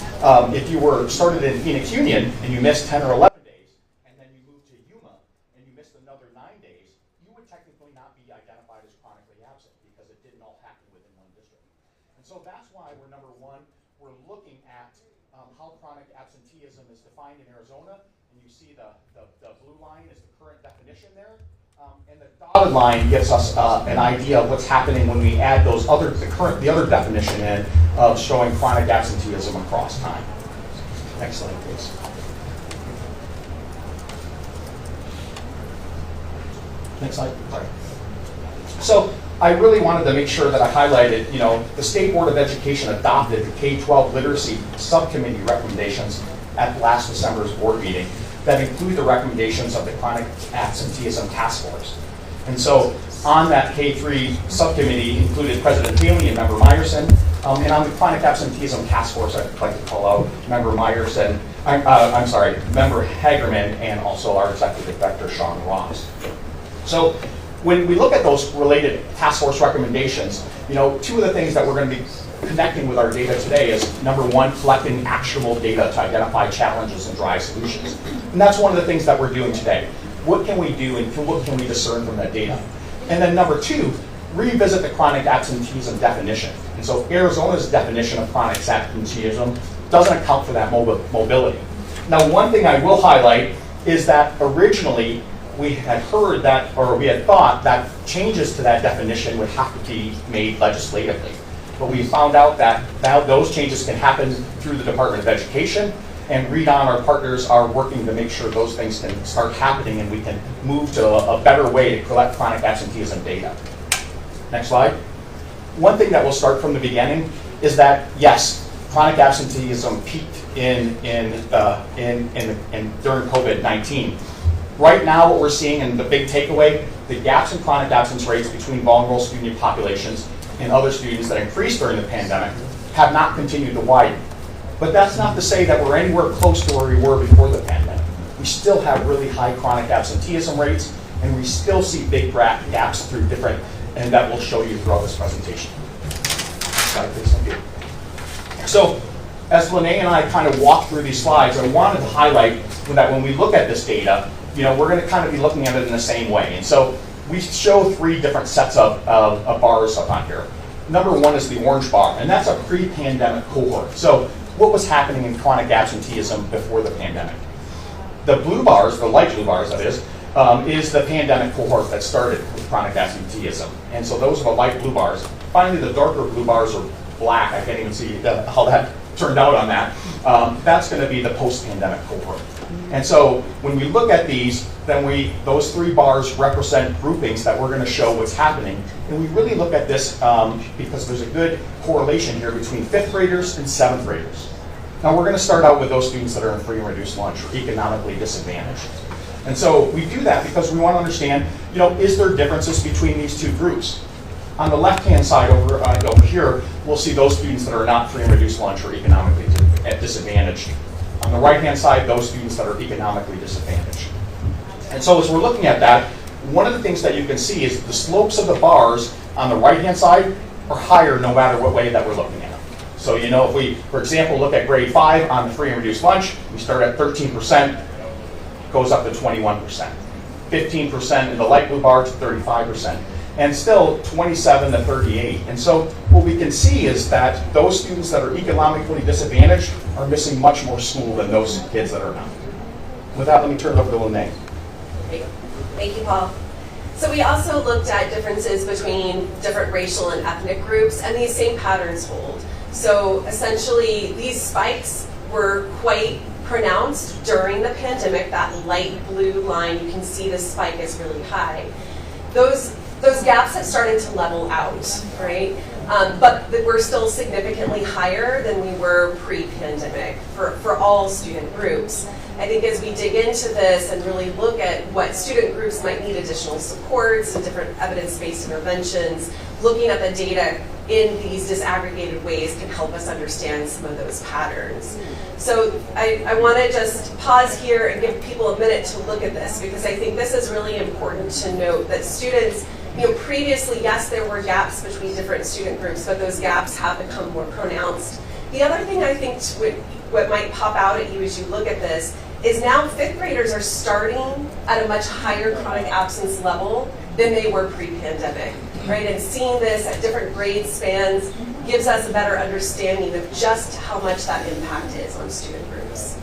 If you were started in Phoenix Union and you missed 10 or 11 days, and then you moved to Yuma and you missed another 9 days, you would technically not be identified as chronically absent because it didn't all happen within one district. And so that's why we're number one, we're looking at how chronic absenteeism is defined in Arizona, and you see the blue line is the current definition there. And the dotted line gives us an idea of what's happening when we add the other definition in of showing chronic absenteeism across time. Next slide, please. Next slide. Sorry. So I really wanted to make sure that I highlighted, the State Board of Education adopted the K-12 literacy subcommittee recommendations at last December's board meeting that include the recommendations of the chronic absenteeism task force. And so on that K-3 subcommittee included President Haley and Member Meyerson, and on the chronic absenteeism task force, I'd like to call out Member Meyerson, Member Hagerman, and also our Executive Director, Sean Ross. So when we look at those related task force recommendations, two of the things that we're going to be connecting with our data today is, number one, collecting actionable data to identify challenges and drive solutions. And that's one of the things that we're doing today. What can we do and what can we discern from that data? And then number two, revisit the chronic absenteeism definition. And so Arizona's definition of chronic absenteeism doesn't account for that mobility. Now, one thing I will highlight is that originally we had heard that, or we had thought that changes to that definition would have to be made legislatively. But we found out that those changes can happen through the Department of Education, and Read On, our partners, are working to make sure those things can start happening and we can move to a better way to collect chronic absenteeism data. Next slide. One thing that will start from the beginning is that, yes, chronic absenteeism peaked during COVID-19. Right now, what we're seeing, and the big takeaway, the gaps in chronic absence rates between vulnerable student populations and other students that increased during the pandemic have not continued to widen. But that's not to say that we're anywhere close to where we were before the pandemic. We still have really high chronic absenteeism rates, and we still see big gaps through different, and that we'll show you throughout this presentation. Slide, please. Thank you. So, as Lene and I kind of walk through these slides, I wanted to highlight that when we look at this data, we're going to kind of be looking at it in the same way. And so we show 3 different sets of bars up on here. Number one is the orange bar, and that's a pre-pandemic cohort. So what was happening in chronic absenteeism before the pandemic? The blue bars, the light blue bars that is the pandemic cohort that started with chronic absenteeism. And so those are the light blue bars. Finally, the darker blue bars are black. I can't even see how that turned out on that. That's going to be the post-pandemic cohort. And so when we look at these, then those 3 bars represent groupings that we're going to show what's happening. And we really look at this because there's a good correlation here between 5th graders and 7th graders. Now we're going to start out with those students that are in free and reduced lunch or economically disadvantaged. And so we do that because we want to understand, is there differences between these 2 groups? On the left-hand side over here, we'll see those students that are not free and reduced lunch or economically disadvantaged. On the right-hand side, those students that are economically disadvantaged. And so as we're looking at that, one of the things that you can see is the slopes of the bars on the right-hand side are higher no matter what way that we're looking at it. So, you know, if we, for example, look at grade 5 on the free and reduced lunch, we start at 13%, goes up to 21%. 15% in the light blue bar to 35%. And still 27 to 38. And so what we can see is that those students that are economically disadvantaged are missing much more school than those kids that are not. With that, let me turn it over to Lene. Thank you, Paul. So we also looked at differences between different racial and ethnic groups, and these same patterns hold. So essentially, these spikes were quite pronounced during the pandemic. That light blue line, you can see the spike is really high. Those gaps have started to level out, right? But we're still significantly higher than we were pre-pandemic for all student groups. I think as we dig into this and really look at what student groups might need additional supports and different evidence-based interventions, looking at the data in these disaggregated ways can help us understand some of those patterns. So I want to just pause here and give people a minute to look at this, because I think this is really important to note that students, you know, previously, yes, there were gaps between different student groups, but those gaps have become more pronounced. The other thing I think what might pop out at you as you look at this is now 5th graders are starting at a much higher chronic absence level than they were pre-pandemic, right? And seeing this at different grade spans gives us a better understanding of just how much that impact is on student groups.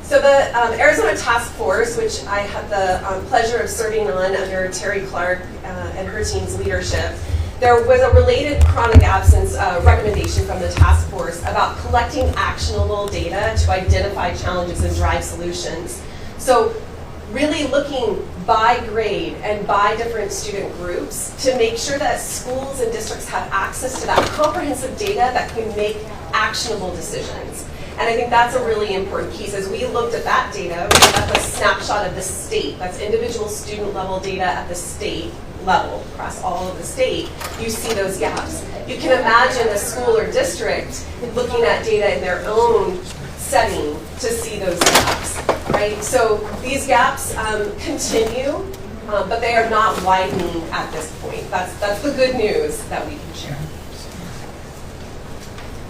So the Arizona Task Force, which I had the pleasure of serving on under Terry Clark and her team's leadership, there was a related chronic absence recommendation from the task force about collecting actionable data to identify challenges and drive solutions. So really looking by grade and by different student groups to make sure that schools and districts have access to that comprehensive data that can make actionable decisions. And I think that's a really important piece. As we looked at that data, that's a snapshot of the state. That's individual student level data at the state level across all of the state. You see those gaps. You can imagine a school or district looking at data in their own setting to see those gaps, right? So these gaps continue, but they are not widening at this point. That's the good news that we can share.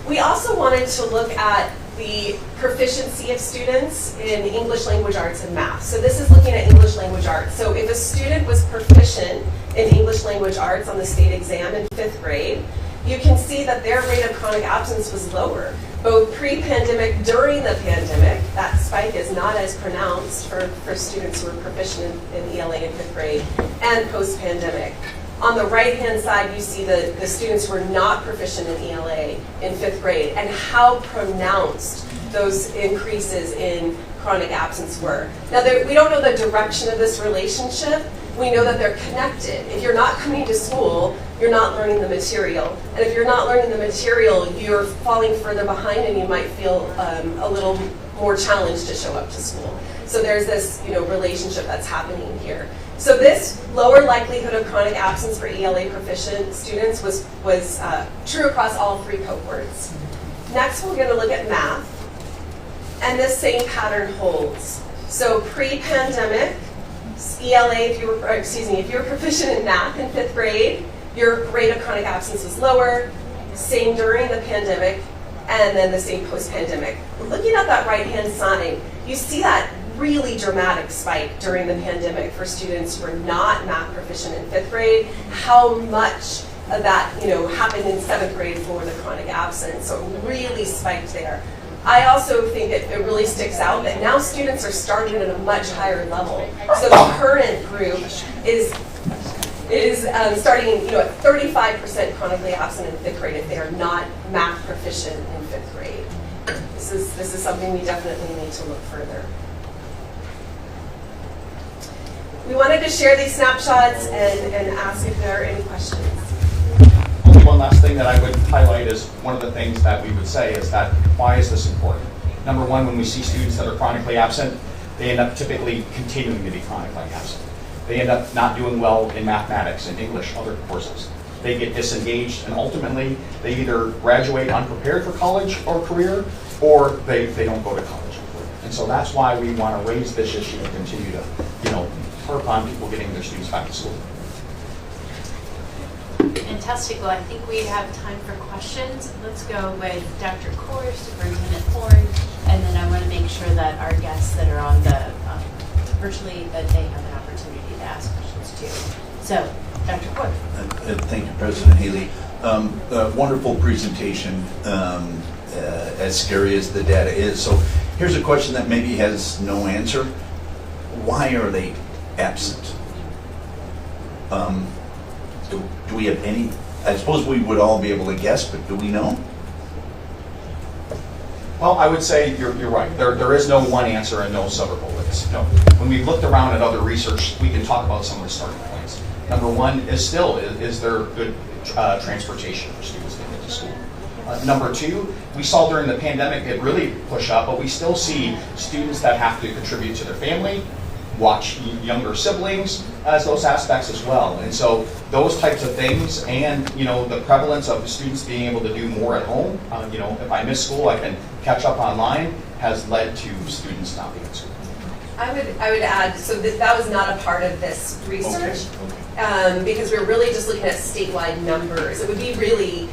We also wanted to look at the proficiency of students in English language arts and math. So this is looking at English language arts. So if a student was proficient in English language arts on the state exam in 5th grade, you can see that their rate of chronic absence was lower. Both pre-pandemic, during the pandemic, that spike is not as pronounced for students who are proficient in ELA in 5th grade, and post-pandemic. On the right-hand side, you see the students who are not proficient in ELA in 5th grade and how pronounced those increases in chronic absence were. Now, we don't know the direction of this relationship. We know that they're connected. If you're not coming to school, you're not learning the material. And if you're not learning the material, you're falling further behind and you might feel a little more challenged to show up to school. So there's this, relationship that's happening here. So this lower likelihood of chronic absence for ELA proficient students was true across all 3 cohorts. Next, we're going to look at math, and this same pattern holds. So pre-pandemic, ELA, if you were proficient in math in 5th grade, your rate of chronic absence was lower. Same during the pandemic, and then the same post-pandemic. Looking at that right-hand side, you see that really dramatic spike during the pandemic for students who are not math proficient in 5th grade, how much of that happened in 7th grade for the chronic absence. So it really spiked there. I also think it really sticks out that now students are starting at a much higher level. So the current group is starting at 35% chronically absent in 5th grade if they are not math proficient in 5th grade. This is something we definitely need to look further. We wanted to share these snapshots and ask if there are any questions. Only one last thing that I would highlight is one of the things that we would say is that why is this important? Number one, when we see students that are chronically absent, they end up typically continuing to be chronically absent. They end up not doing well in mathematics and English, other courses. They get disengaged, and ultimately they either graduate unprepared for college or career, or they don't go to college or career. And so that's why we want to raise this issue and continue to harp on people getting their students back to school. Fantastic. Well, I think we have time for questions. Let's go with Dr. Kaur, Superintendent Horne, and then I want to make sure that our guests that are on the virtually, that they have an opportunity to ask questions too. So, Dr. Kaur. Thank you, President Haley. Wonderful presentation, as scary as the data is. So here's a question that maybe has no answer. Why are they absent? Do we have any? I suppose we would all be able to guess, but do we know? Well, I would say you're right. There is no one answer and no silver bullets. No. When we've looked around at other research, we can talk about some of the starting points. Number one is there good transportation for students to get to school? Number two, we saw during the pandemic it really push up, but we still see students that have to contribute to their family, watch younger siblings as those aspects as well. And so those types of things, and the prevalence of the students being able to do more at home, if I miss school I can catch up online, has led to students not being in school. I would add, so that was not a part of this research, because we're really just looking at statewide numbers. It would be really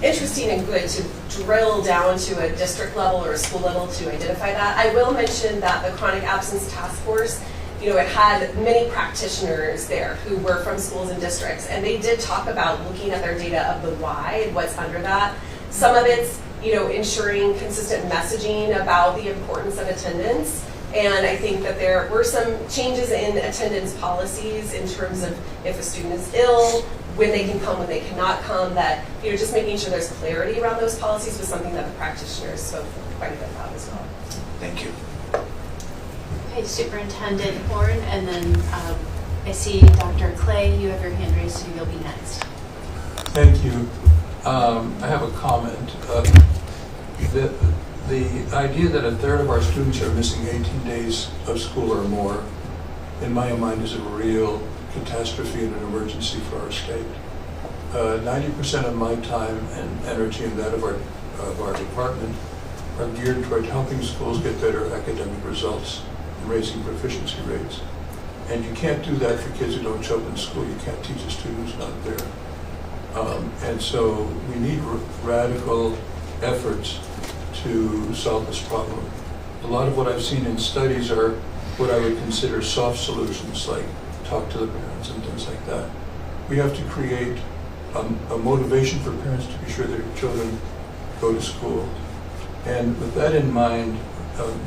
interesting and good to drill down to a district level or a school level to identify that. I will mention that the Chronic Absence Task Force, it had many practitioners there who were from schools and districts, and they did talk about looking at their data of the why and what's under that. Some of it's, ensuring consistent messaging about the importance of attendance. And I think that there were some changes in attendance policies in terms of if a student is ill, when they can come, when they cannot come, that, just making sure there's clarity around those policies was something that the practitioners spoke quite a bit about as well. Thank you. Okay, Superintendent Horne, and then I see Dr. Clay, you have your hand raised, so you'll be next. Thank you. I have a comment. The idea that a third of our students are missing 18 days of school or more, in my mind, is a real catastrophe and an emergency for our state. 90% of my time and energy and that of our department are geared toward helping schools get better academic results and raising proficiency rates. And you can't do that for kids who don't show up in school. You can't teach a student who's not there. And so we need radical efforts to solve this problem. A lot of what I've seen in studies are what I would consider soft solutions, like talk to the parents and things like that. We have to create a motivation for parents to be sure their children go to school. And with that in mind,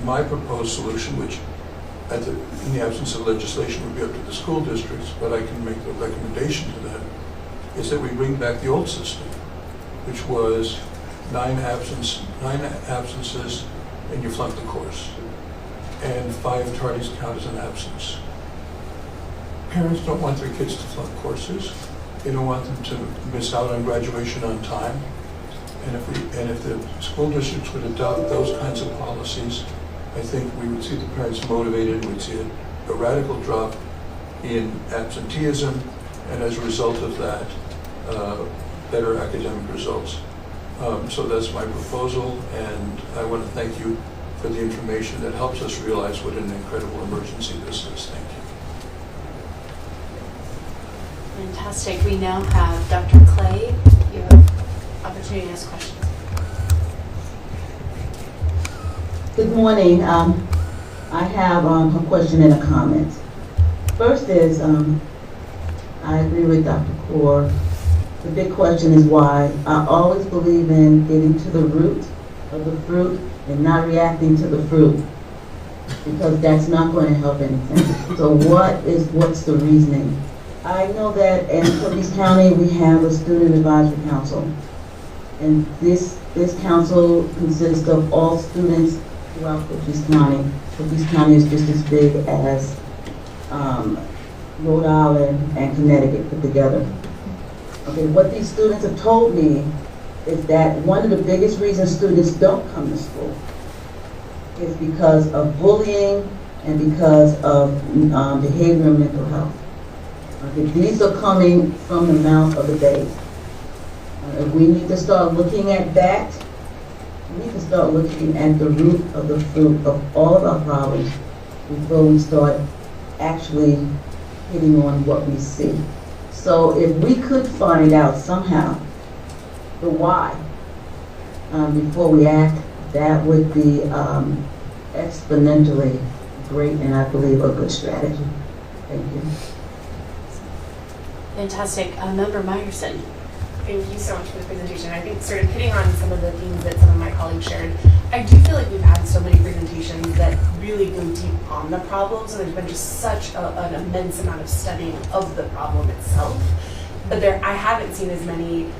my proposed solution, which in the absence of legislation would be up to the school districts, but I can make the recommendation to them, is that we bring back the old system, which was 9 absences and you flunk the course, and 5 tardies count as an absence. Parents don't want their kids to flunk courses. They don't want them to miss out on graduation on time. And if the school districts would adopt those kinds of policies, I think we would see the parents motivated, we'd see a radical drop in absenteeism, and as a result of that, better academic results. So that's my proposal, and I want to thank you for the information that helps us realize what an incredible emergency this is. Thank you. Fantastic. We now have Dr. Clay. You have opportunity to ask questions. Good morning. I have a question and a comment. First is, I agree with Dr. Kaur. The big question is why. I always believe in getting to the root of the fruit and not reacting to the fruit, because that's not going to help anything. So what's the reasoning? I know that in Cook County we have a student advisory council, and this council consists of all students throughout Cook County. Cook County is just as big as Rhode Island and Connecticut put together. Okay, what these students have told me is that one of the biggest reasons students don't come to school is because of bullying and because of behavior and mental health. Okay, these are coming from the mouth of the babe. We need to start looking at that. We need to start looking at the root of the fruit of all of our problems before we start actually hitting on what we see. So if we could find out somehow the why before we act, that would be exponentially great, and I believe a good strategy. Thank you. Fantastic. Member Meyerson. Thank you so much for the presentation. I think sort of hitting on some of the themes that some of my colleagues shared, I do feel like we've had so many presentations that really go deep on the problem, so there's been just such an immense amount of studying of the problem itself. But I haven't seen as many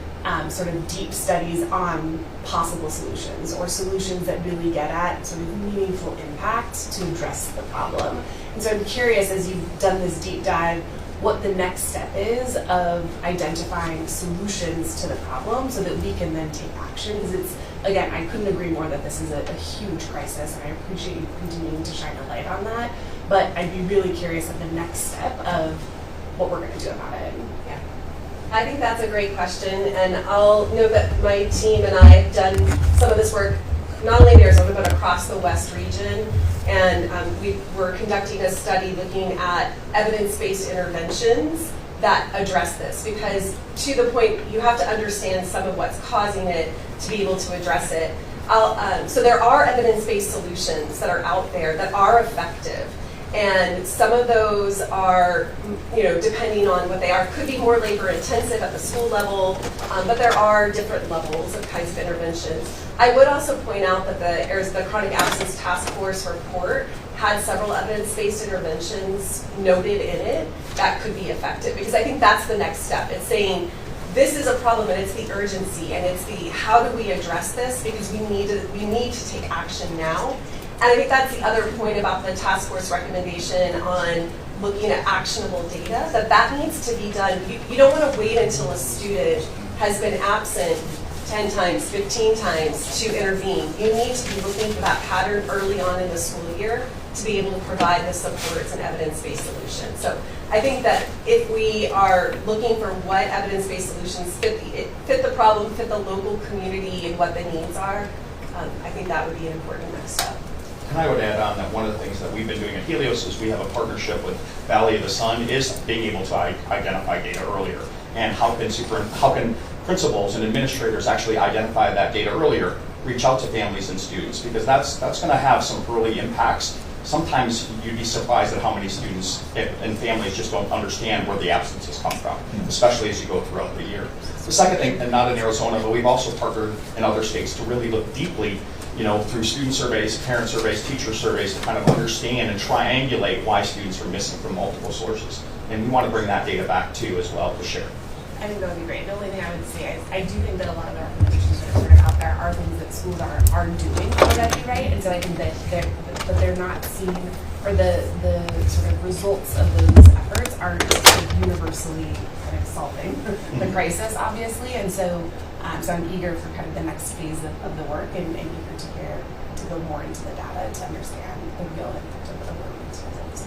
sort of deep studies on possible solutions or solutions that really get at sort of meaningful impact to address the problem. And so I'm curious, as you've done this deep dive, what the next step is of identifying solutions to the problem so that we can then take action. Because it's, again, I couldn't agree more that this is a huge crisis, and I appreciate you continuing to shine a light on that. But I'd be really curious of the next step of what we're going to do about it. Yeah. I think that's a great question, and I'll note that my team and I have done some of this work not only in Arizona but across the West region, and we were conducting a study looking at evidence-based interventions that address this, because to the point, you have to understand some of what's causing it to be able to address it. So there are evidence-based solutions that are out there that are effective. And some of those are, depending on what they are, could be more labor intensive at the school level, but there are different levels of kinds of interventions. I would also point out that the Chronic Absence Task Force report had several evidence-based interventions noted in it that could be effective, because I think that's the next step. It's saying, this is a problem, and it's the urgency, and it's the how do we address this, because we need to take action now. And I think that's the other point about the task force recommendation on looking at actionable data, that needs to be done. You don't want to wait until a student has been absent 10 times, 15 times to intervene. You need to be looking for that pattern early on in the school year to be able to provide the supports and evidence-based solutions. So I think that if we are looking for what evidence-based solutions fit the problem, fit the local community, and what the needs are, I think that would be an important next step. And I would add on that one of the things that we've been doing at Helios is we have a partnership with Valley of the Sun, is being able to identify data earlier. And how can principals and administrators actually identify that data earlier, reach out to families and students, because that's going to have some early impacts. Sometimes you'd be surprised at how many students and families just don't understand where the absences come from, especially as you go throughout the year. The second thing, and not in Arizona, but we've also partnered in other states to really look deeply, through student surveys, parent surveys, teacher surveys, to kind of understand and triangulate why students are missing from multiple sources. And we want to bring that data back too as well to share. I think that would be great. The only thing I would say is I do think that a lot of the recommendations that are sort of out there are things that schools are doing already, right? And so I think that they're not seeing, or the sort of results of those efforts aren't sort of universally kind of solving the crisis, obviously. And so I'm eager for kind of the next phase of the work, and eager to go more into the data to understand the real impact of those results.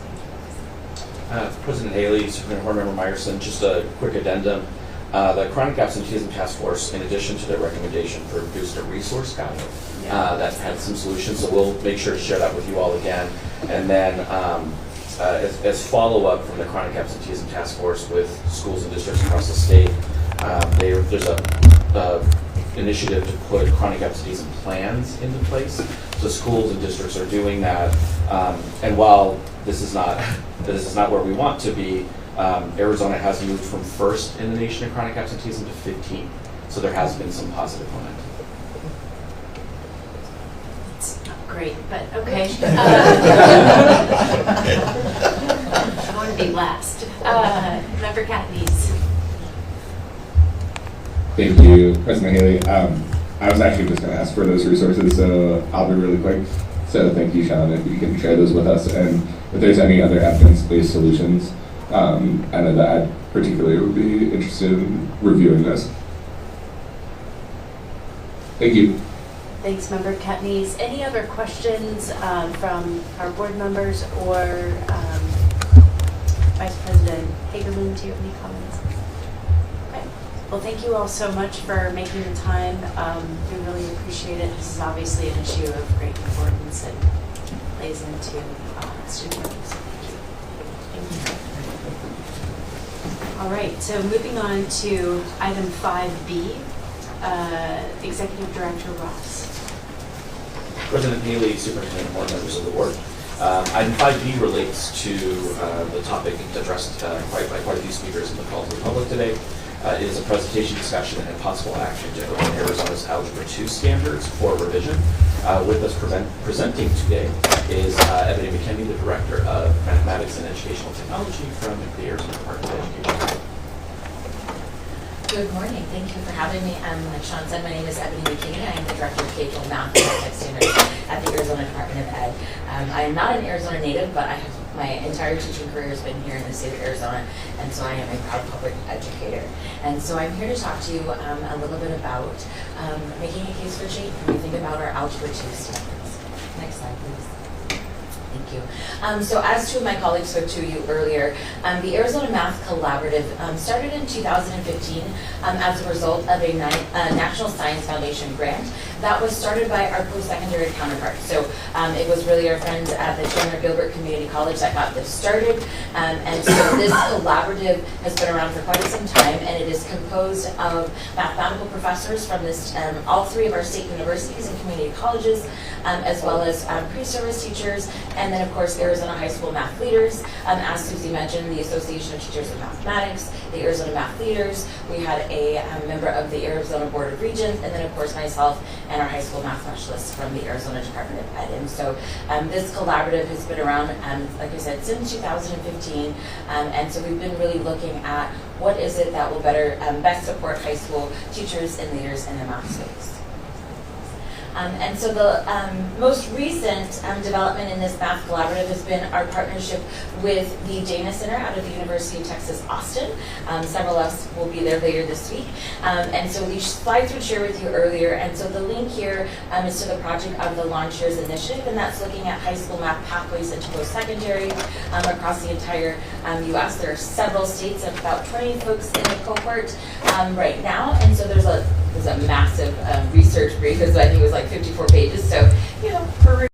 President Haley, Superintendent Horne, Member Meyerson, just a quick addendum. The Chronic Absenteeism Task Force, in addition to their recommendation, produced a resource guide that had some solutions, so we'll make sure to share that with you all again. And then as follow-up from the Chronic Absenteeism Task Force with schools and districts across the state, there's a initiative to put chronic absenteeism plans into place. So schools and districts are doing that. And while this is not where we want to be, Arizona has moved from first in the nation in chronic absenteeism to 15th. So there has been some positive momentum. It's not great, but okay. I want to be last. Member Katniss. Thank you, President Haley. I was actually just going to ask for those resources, so I'll be really quick. So thank you, Sean, if you can share those with us. And if there's any other evidence-based solutions, I know that I particularly would be interested in reviewing this. Thank you. Thanks, Member Katniss. Any other questions from our board members or Vice President Hagerman? Do you have any comments? Okay. Well, thank you all so much for making the time. We really appreciate it. This is obviously an issue of great importance and plays into student learning. So thank you. Thank you. All right, so moving on to item 5B, Executive Director Ross. President Haley, Superintendent Horne, members of the board. Item 5B relates to the topic addressed by quite a few speakers in the call to the public today. It is a presentation, discussion, and possible action to open Arizona's Algebra 2 standards for revision. With us presenting today is Ebony McKinney, the Director of Mathematics and Educational Technology from the Arizona Department of Education. Good morning. Thank you for having me. Like Sean said, my name is Ebony McKinney. I am the Director of K-12 Math and Tech Standards at the Arizona Department of Ed. I am not an Arizona native, but my entire teaching career has been here in the state of Arizona, and so I am a proud public educator. And so I'm here to talk to you a little bit about making a case for change when we think about our Algebra 2 standards. Next slide, please. Thank you. So as two of my colleagues spoke to you earlier, the Arizona Math Collaborative started in 2015 as a result of a National Science Foundation grant that was started by our post-secondary counterparts. So it was really our friends at the Chandler Gilbert Community College that got this started. And so this collaborative has been around for quite some time, and it is composed of mathematical professors from all three of our state universities and community colleges, as well as pre-service teachers, and then of course Arizona high school math leaders. As Susie mentioned, the Association of Teachers of Mathematics, the Arizona Math Leaders. We had a member of the Arizona Board of Regents, and then of course myself and our high school math specialists from the Arizona Department of Ed. And so this collaborative has been around, like I said, since 2015, and so we've been really looking at what is it that will best support high school teachers and leaders in the math space. And so the most recent development in this math collaborative has been our partnership with the Dana Center out of the University of Texas, Austin. Several of us will be there later this week. And so these slides would share with you earlier. And so the link here is to the Project of the Launch Years Initiative, and that's looking at high school math pathways into post-secondary across the entire U.S. There are several states, about 20 folks in the cohort right now. And so there's a massive research brief, so I think it was like 54 pages. So, for